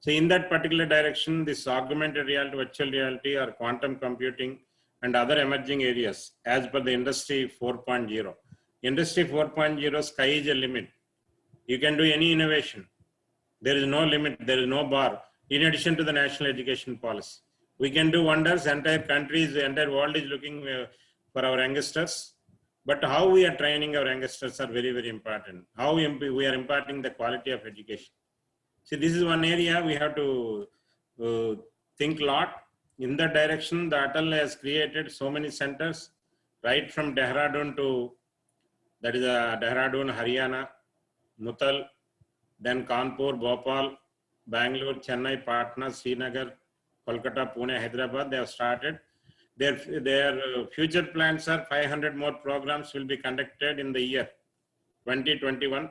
So in that particular direction, this augmented reality, virtual reality or quantum computing and other emerging areas as per the industry 4.0. Industry 4.0 sky is a limit. You can do any innovation. There is no limit, there is no bar. In addition to the national education policy, we can do wonders. Entire countries, the entire world is looking for our youngsters. But how we are training our youngsters are very, very important. How we are imparting the quality of education. See, this is one area we have to think a lot. In that direction, the Atal has created so many centers, right from Dehradun to, that is Dehradun, Haryana, Mutal, then Kanpur, Bhopal, Bangalore, Chennai, Patna, Srinagar, Kolkata, Pune, Hyderabad. They have started. Their future plans are 500 more programs will be conducted in the year 2021.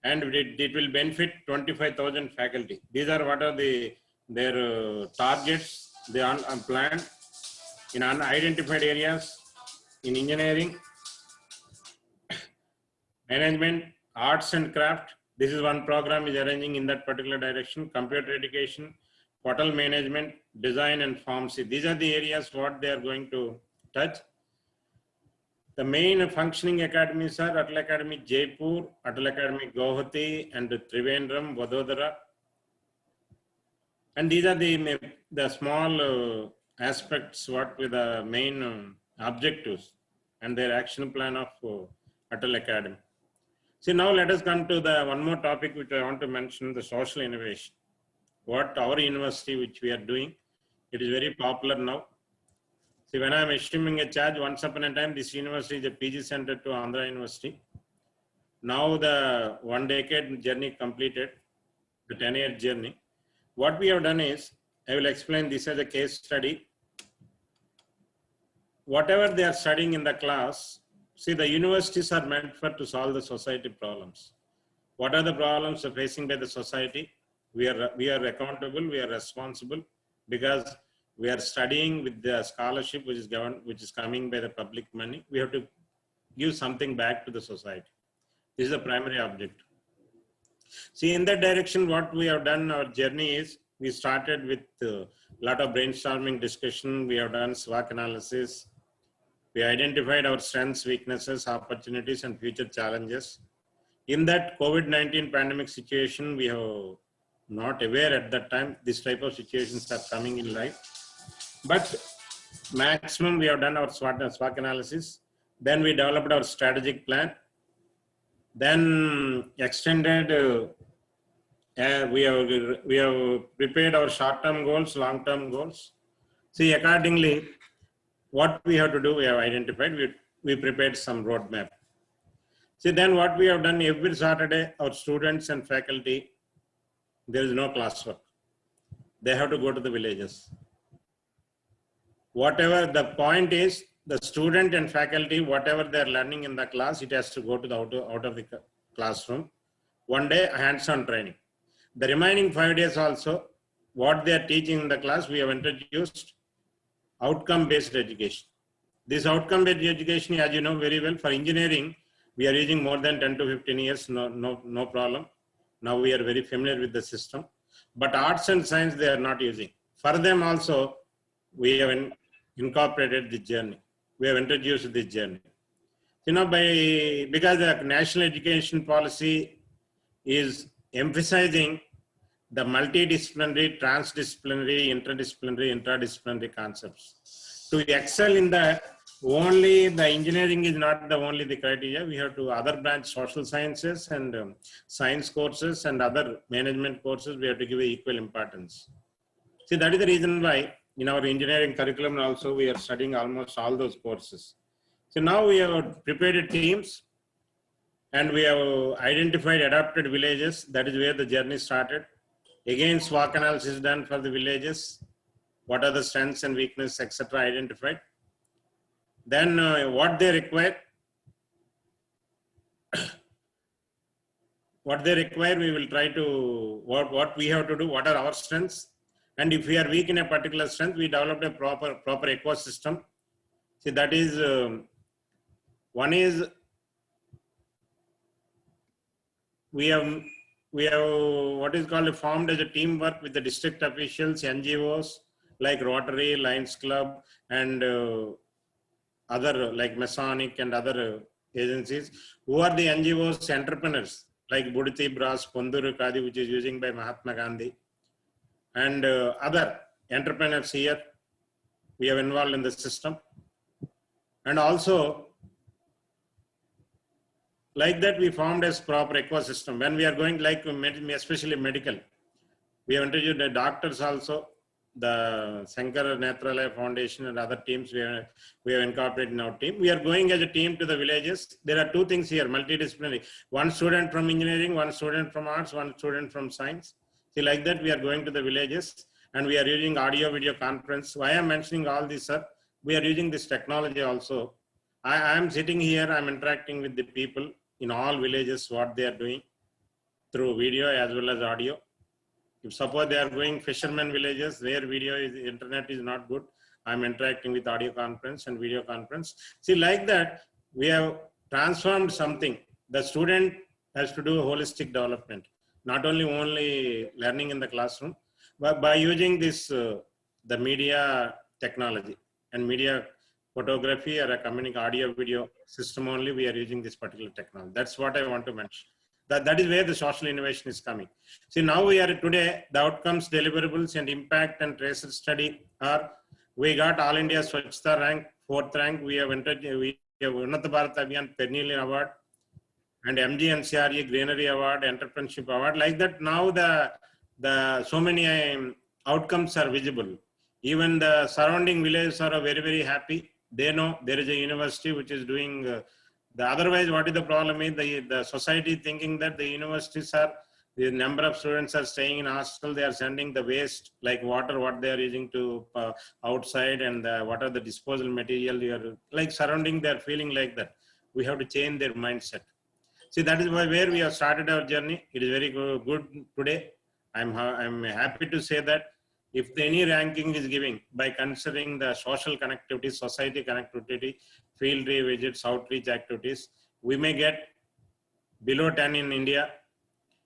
And it will benefit 25,000 faculty. These are what are their targets they are planned in unidentified areas, in engineering, management, arts and craft. This is one program is arranging in that particular direction. Computer education, hotel management, design and pharmacy. These are the areas what they are going to touch. The main functioning academies are Atal Academy Jaipur, Atal Academy Guwahati and Trivandrum, Vadodara. And these are the small aspects what with the main objectives and their action plan of Atal Academy. See, now let us come to the one more topic which I want to mention, the social innovation. What our university which we are doing, it is very popular now. See, when I am assuming a charge, once upon a time, this university is a PG center to Andhra University. Now the 1 decade journey completed, the 10-year journey. What we have done is, I will explain this as a case study. Whatever they are studying in the class, see, the universities are meant for to solve the society problems. What are the problems facing by the society? We are accountable, we are responsible because we are studying with the scholarship which is governed, which is coming by the public money. We have to give something back to the society. This is the primary object. See, in that direction, what we have done, our journey is, we started with a lot of brainstorming discussion. We have done SWOT analysis. We identified our strengths, weaknesses, opportunities, and future challenges. In that COVID-19 pandemic situation, we have not aware at that time, this type of situations are coming in life. But maximum, we have done our SWOT analysis. Then we developed our strategic plan. Then extended, we have prepared our short-term goals, long-term goals. See, accordingly, what we have to do, we have identified, we prepared some roadmap. See, then what we have done every Saturday, our students and faculty, there is no classwork. They have to go to the villages. Whatever the point is, the student and faculty, whatever they are learning in the class, it has to go to the out of the classroom. 1 day hands-on training. The remaining 5 days also, what they are teaching in the class, we have introduced outcome-based education. This outcome-based education, as you know very well, for engineering, we are using more than 10 to 15 years, no problem. Now we are very familiar with the system. but arts and science they are not using. For them also, we have incorporated this journey. We have introduced this journey. You know, because the national education policy is emphasizing the multidisciplinary, transdisciplinary, interdisciplinary concepts. To excel in that, only the engineering is not the only the criteria. We have to other branch social sciences and science courses and other management courses. We have to give equal importance. See, that is the reason why in our engineering curriculum also we are studying almost all those courses. So now we have prepared teams and we have identified adapted villages. That is where the journey started. Again, SWOT analysis done for the villages. What are the strengths and weaknesses, etc. identified. Then what they require. What they require, we will try to, what we have to do, what are our strengths. And if we are weak in a particular strength, we developed a proper ecosystem. See, that is, one is, we have what is called formed as a teamwork with the district officials, NGOs like Rotary, Lions Club, and other like Masonic and other agencies. Who are the NGOs? Entrepreneurs like Buditi Bras, Ponduru Kadi, which is using by Mahatma Gandhi, and other entrepreneurs here. We have involved in the system. And also, like that, we formed as proper ecosystem. When we are going like, especially medical, we have introduced the doctors also, the Sankara Netralaya Foundation and other teams we have incorporated in our team. We are going as a team to the villages. There are two things here, multidisciplinary. One student from engineering, one student from arts, one student from science. See, like that, we are going to the villages and we are using audio video conference. Why I am mentioning all this, sir? We are using this technology also. I am sitting here, I am interacting with the people in all villages, what they are doing through video as well as audio. If suppose they are going fishermen villages, their video is, internet is not good, I am interacting with audio conference and video conference. See, like that, we have transformed something. The student has to do a holistic development, not only learning in the classroom, but by using this, the media technology and media photography or a communication audio video system only, we are using this particular technology. That's what I want to mention. That is where the social innovation is coming. See, now we are today, the outcomes, deliverables and impact and tracer study are, we got All India Swachhta rank, 4th rank. We have entered, we have Unnata Bharat Abhiyan Perennial Award and MGNCRE Greenery Award, Entrepreneurship Award. Like that, now the so many outcomes are visible. Even the surrounding villages are very, very happy. They know there is a university which is doing the otherwise. What is the problem is the society thinking that the universities are, the number of students are staying in hostel, they are sending the waste like water, what they are using to outside, and what are the disposal material you are like surrounding, they are feeling like that. We have to change their mindset. See, that is where we have started our journey. It is very good today. I'm happy to say that if any ranking is giving by considering the social connectivity, society connectivity, field visits, outreach activities, we may get below 10 in India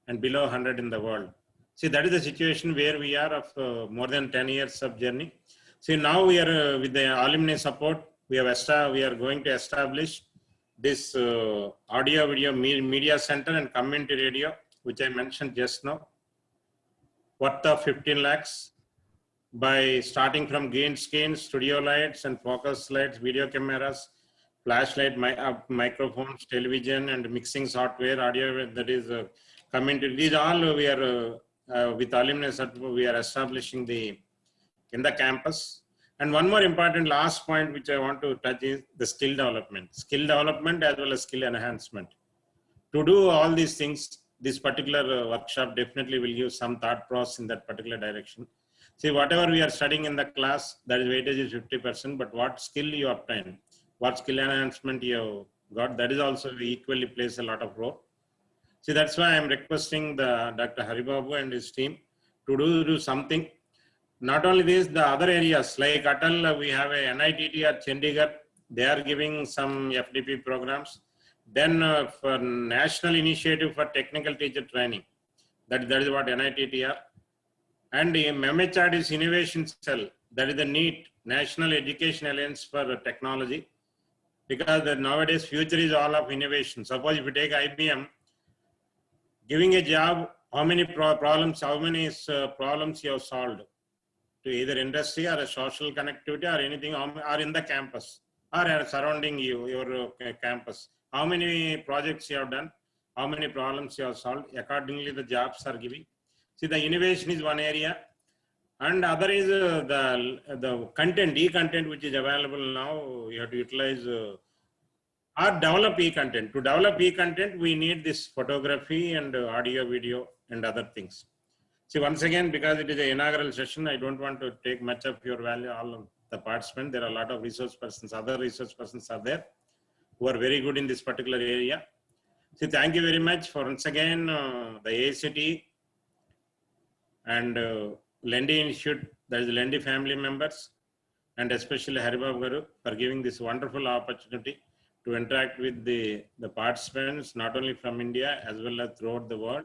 and below 100 in the world. See, that is the situation where we are of more than 10 years of journey. See, now we are with the alumni support, we are going to establish this audio video media center and community radio, which I mentioned just now, worth of 15 lakhs. By starting from green screen, studio lights and focus lights, video cameras, flashlight, microphones, television and mixing software, audio, that is community. These all we are with alumni, we are establishing in the campus. And one more important last point which I want to touch is the skill development as well as skill enhancement. To do all these things, this particular workshop definitely will give some thought process in that particular direction. See, whatever we are studying in the class, that is weightage is 50%, but what skill you obtain, what skill enhancement you got, that is also equally plays a lot of role. See, that's why I'm requesting the Dr. Haribabu and his team to do something. Not only this, the other areas like Atal, we have a NITTR Chandigarh, they are giving some FDP programs. Then for National Initiative for Technical Teacher Training, that is what NITTR. And MEMECHAT is Innovation Cell. That is the NEET, National Education Alliance for Technology. Because nowadays future is all of innovation. Suppose if you take IBM, giving a job, how many problems you have solved to either industry or a social connectivity or anything, or in the campus or surrounding you, your campus. How many projects you have done, how many problems you have solved, accordingly the jobs are giving. See, the innovation is one area, and other is the content, e-content, which is available now. You have to utilize or develop e-content. To develop e-content, we need this photography and audio, video, and other things. See, once again, because it is an inaugural session, I don't want to take much of your value, all of the participants. There are a lot of resource persons, other resource persons are there who are very good in this particular area. See, thank you very much for once again the ACT and Lendi Institute, that is the Lendi family members, and especially Haribabu Garu for giving this wonderful opportunity to interact with the participants, not only from India as well as throughout the world.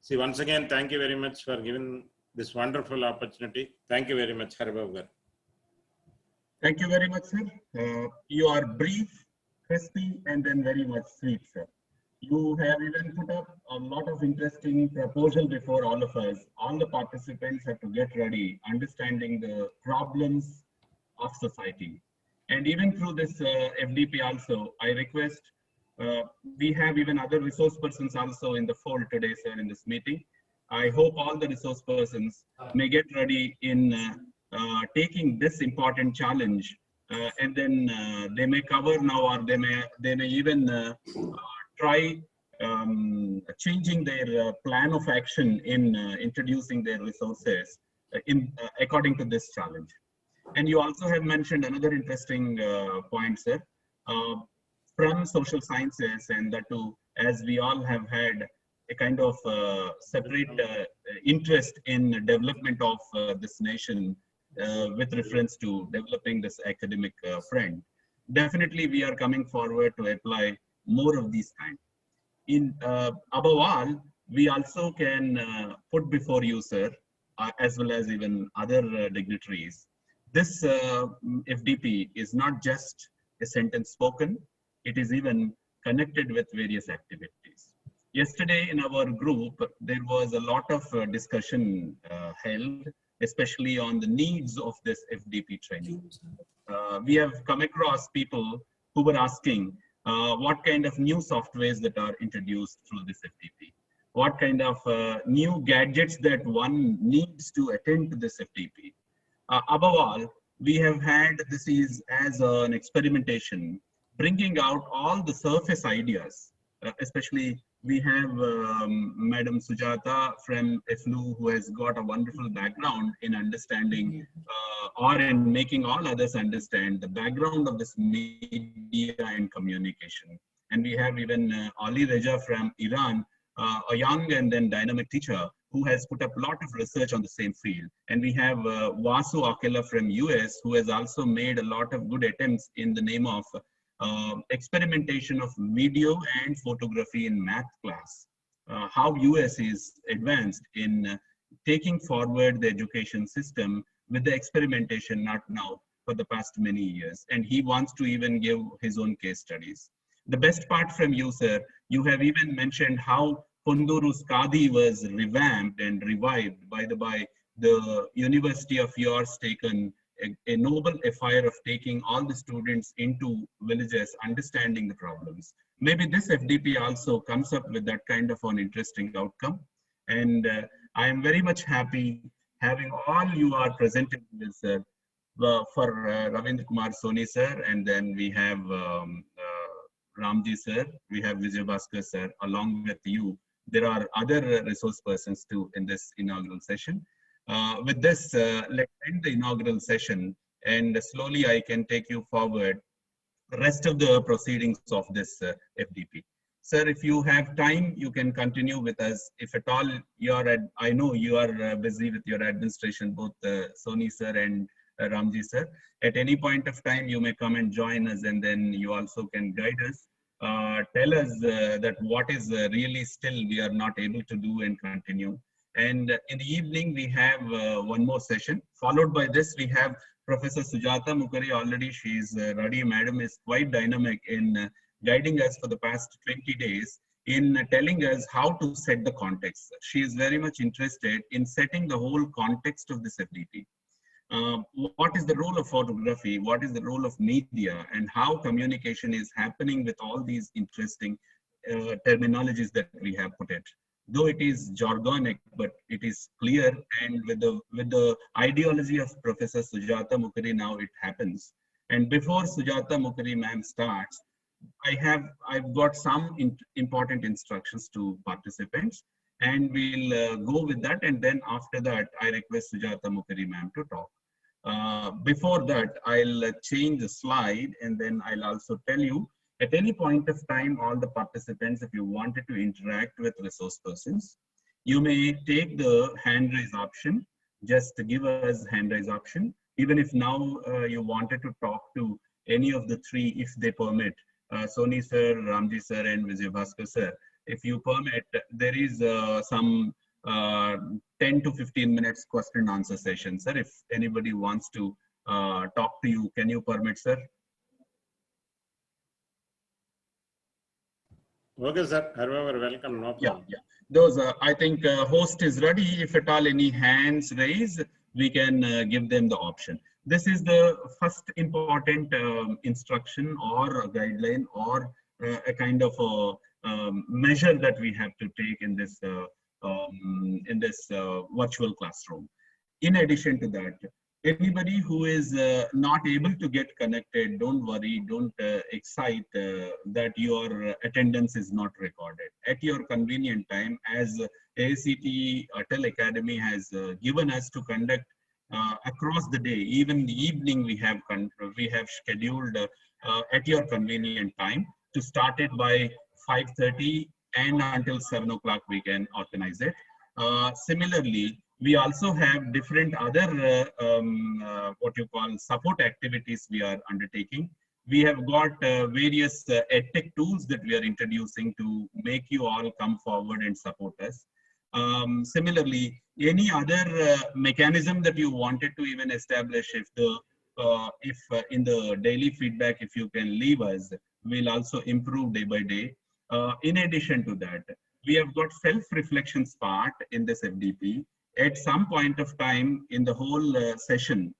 See, once again, thank you very much for giving this wonderful opportunity. Thank you very much, Haribabu Garu. Thank you very much, sir. You are brief, crispy, and then very much sweet, sir. You have even put up a lot of interesting proposal before all of us. All the participants have to get ready, understanding the problems of society. And even through this FDP also, I request, we have even other resource persons also in the fold today, sir, in this meeting. I hope all the resource persons may get ready in taking this important challenge, and then they may cover now, or they may even try changing their plan of action in introducing their resources according to this challenge. And you also have mentioned another interesting point, sir, from social sciences, and that too, as we all have had a kind of separate interest in development of this nation with reference to developing this academic front. Definitely, we are coming forward to apply more of these kinds. Above all, we also can put before you, sir, as well as even other dignitaries, this FDP is not just a sentence spoken, it is even connected with various activities. Yesterday in our group, there was a lot of discussion held, especially on the needs of this FDP training. We have come across people who were asking what kind of new softwares that are introduced through this FDP, what kind of new gadgets that one needs to attend to this FDP. Above all, we have had this is as an experimentation, bringing out all the surface ideas, especially we have Madam Sujata from FLU, who has got a wonderful background in understanding or in making all others understand the background of this media and communication. And we have even Ali Reza from Iran, a young and then dynamic teacher who has put up a lot of research on the same field. And we have Vasu Akela from US, who has also made a lot of good attempts in the name of experimentation of video and photography in math class. How US is advanced in taking forward the education system with the experimentation, not now, for the past many years. And he wants to even give his own case studies. The best part from you, sir, you have even mentioned how Kunduru's Kadi was revamped and revived. By the university of yours taken a noble affair of taking all the students into villages, understanding the problems. Maybe this FDP also comes up with that kind of an interesting outcome. And I am very much happy having all you are presented with, sir, for Ravindra Kumar Soni, sir, and then we have Ramji, sir, we have Vijay Bhaskar, sir, along with you. There are other resource persons too in this inaugural session. With this, let's end the inaugural session, and slowly I can take you forward the rest of the proceedings of this FDP. Sir, if you have time, you can continue with us. If at all you are at, I know you are busy with your administration, both Soni sir and Ramji sir. At any point of time, you may come and join us, and then you also can guide us. Tell us that what is really still we are not able to do and continue. And in the evening, we have one more session. Followed by this, we have Professor Sujata Mukherjee. Already she's ready. Madam is quite dynamic in guiding us for the past 20 days in telling us how to set the context. She is very much interested in setting the whole context of this FDP. What is the role of photography? What is the role of media? And how communication is happening with all these interesting terminologies that we have put it. Though it is jargonic, but it is clear, and with the ideology of Professor Sujata Mukherjee, now it happens. And before Sujata Mukherjee ma'am starts, I've got some important instructions to participants, and we'll go with that. And then after that, I request Sujata Mukherjee ma'am to talk. Before that, I'll change the slide, and then I'll also tell you at any point of time, all the participants, if you wanted to interact with resource persons, you may take the hand raise option. Just give us hand raise option. Even if now you wanted to talk to any of the three, if they permit, Soni sir, Ramji sir, and Vijay Bhaskar sir, if you permit, there is some 10 to 15 minutes question and answer session, sir. If anybody wants to talk to you, can you permit, sir? Okay, sir. However, welcome. No problem. Yeah. Those, I think host is ready. If at all any hands raised, we can give them the option. This is the first important instruction or a guideline or a kind of a measure that we have to take in this virtual classroom. In addition to that, anybody who is not able to get connected, don't worry, don't excite that your attendance is not recorded. At your convenient time, as AICTE Atal Academy has given us to conduct across the day, even the evening we have scheduled at your convenient time to start it by 5:30 and until 7 o'clock we can organize it. Similarly, we also have different other what you call support activities we are undertaking. We have got various edtech tools that we are introducing to make you all come forward and support us. Similarly, any other mechanism that you wanted to even establish, if in the daily feedback, if you can leave us, we'll also improve day by day. In addition to that, we have got self-reflections part in this FDP. At some point of time in the whole session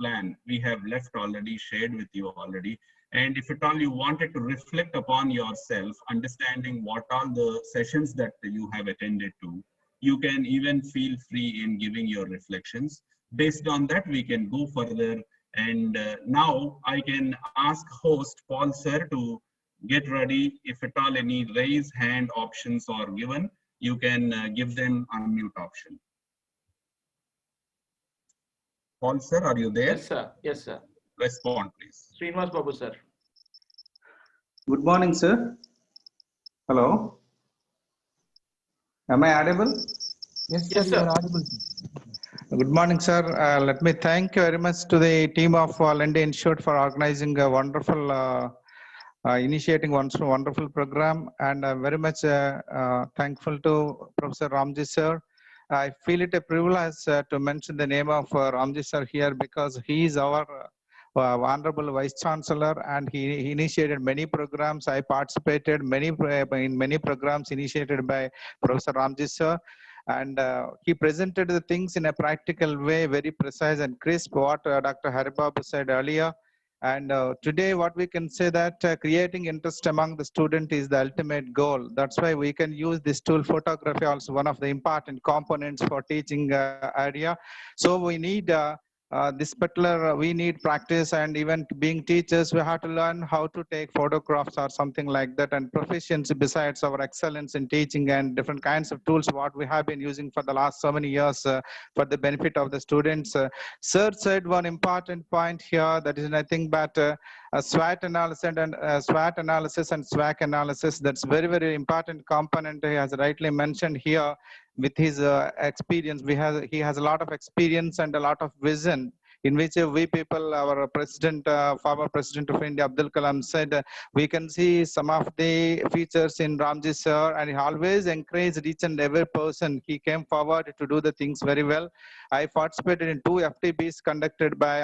plan, we have left already, shared with you already. And if at all you wanted to reflect upon yourself, understanding what all the sessions that you have attended to, you can even feel free in giving your reflections. Based on that, we can go further. And now I can ask host Paul sir to get ready. If at all any raise hand options are given, you can give them unmute option. Paul sir, are you there? Yes, sir. Yes, sir. Respond, please. Srinivas Babu, sir. Good morning, sir. Hello. Am I audible? Yes, sir, Yes, you sir. are audible. Good morning, sir. Let me thank you very much to the team of Lende Institute for organizing a wonderful, initiating one wonderful program. And I'm very much thankful to Professor Ramji sir. I feel it a privilege to mention the name of Ramji sir here because he is our Honorable Vice Chancellor, and he initiated many programs. I participated in many programs initiated by Professor Ramji sir, and he presented the things in a practical way, very precise and crisp, what Dr. Haribabu said earlier. And today what we can say that creating interest among the student is the ultimate goal. That's why we can use this tool. Photography also one of the important components for teaching area. So we need we need practice, and even being teachers, we have to learn how to take photographs or something like that, and proficiency besides our excellence in teaching and different kinds of tools what we have been using for the last so many years for the benefit of the students. Sir said one important point here, that is nothing but SWOT analysis and SWOT analysis and SWAC analysis. That's very, very important component. He has rightly mentioned here with his experience. He has a lot of experience and a lot of vision in which we people, our president, former president of India, Abdul Kalam said, we can see some of the features in Ramji sir, and he always encouraged each and every person. He came forward to do the things very well. I participated in 2 FTBs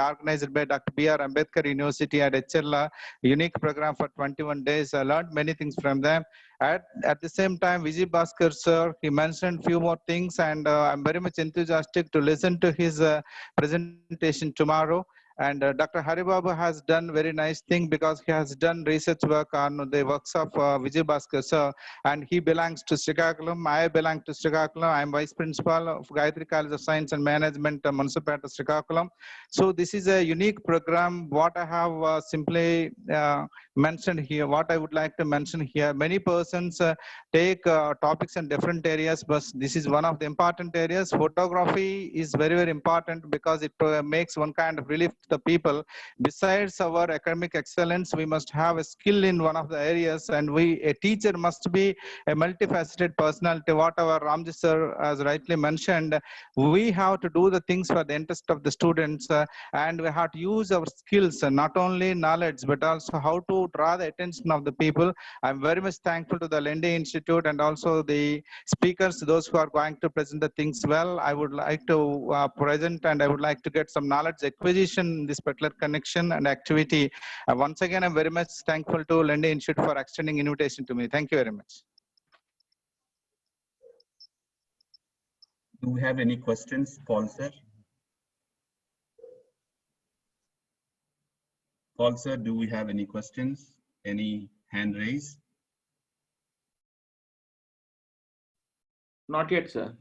organized by Dr. B.R. Ambedkar University at Echella, unique program for 21 days. I learned many things from them. At the same time, Vijay Bhaskar sir, he mentioned few more things, and I'm very much enthusiastic to listen to his presentation tomorrow. And Dr. Haribabu has done very nice thing because he has done research work on the works of Vijay Bhaskar sir, and he belongs to Srikakulam. I belong to Srikakulam. I'm Vice Principal of Gayatri College of Science and Management, Municipality Srikakulam. So this is a unique program. What I have simply mentioned here, what I would like to mention here, many persons take topics in different areas, but this is one of the important areas. Photography is very, very important because it makes one kind of relief to the people. Besides our academic excellence, we must have a skill in one of the areas, and a teacher must be a multifaceted personality. Whatever Ramji sir has rightly mentioned, we have to do the things for the interest of the students, and we have to use our skills, not only knowledge, but also how to draw the attention of the people. I'm very much thankful to the Lendi Institute and also the speakers, those who are going to present the things well. I would like to present, and I would like to get some knowledge acquisition in this particular connection and activity. Once again, I'm very much thankful to Lendi Institute for extending invitation to me. Thank you very much. Do we have any questions, Paul sir? Paul sir, do we have any questions? Any hand raised? Not yet, sir.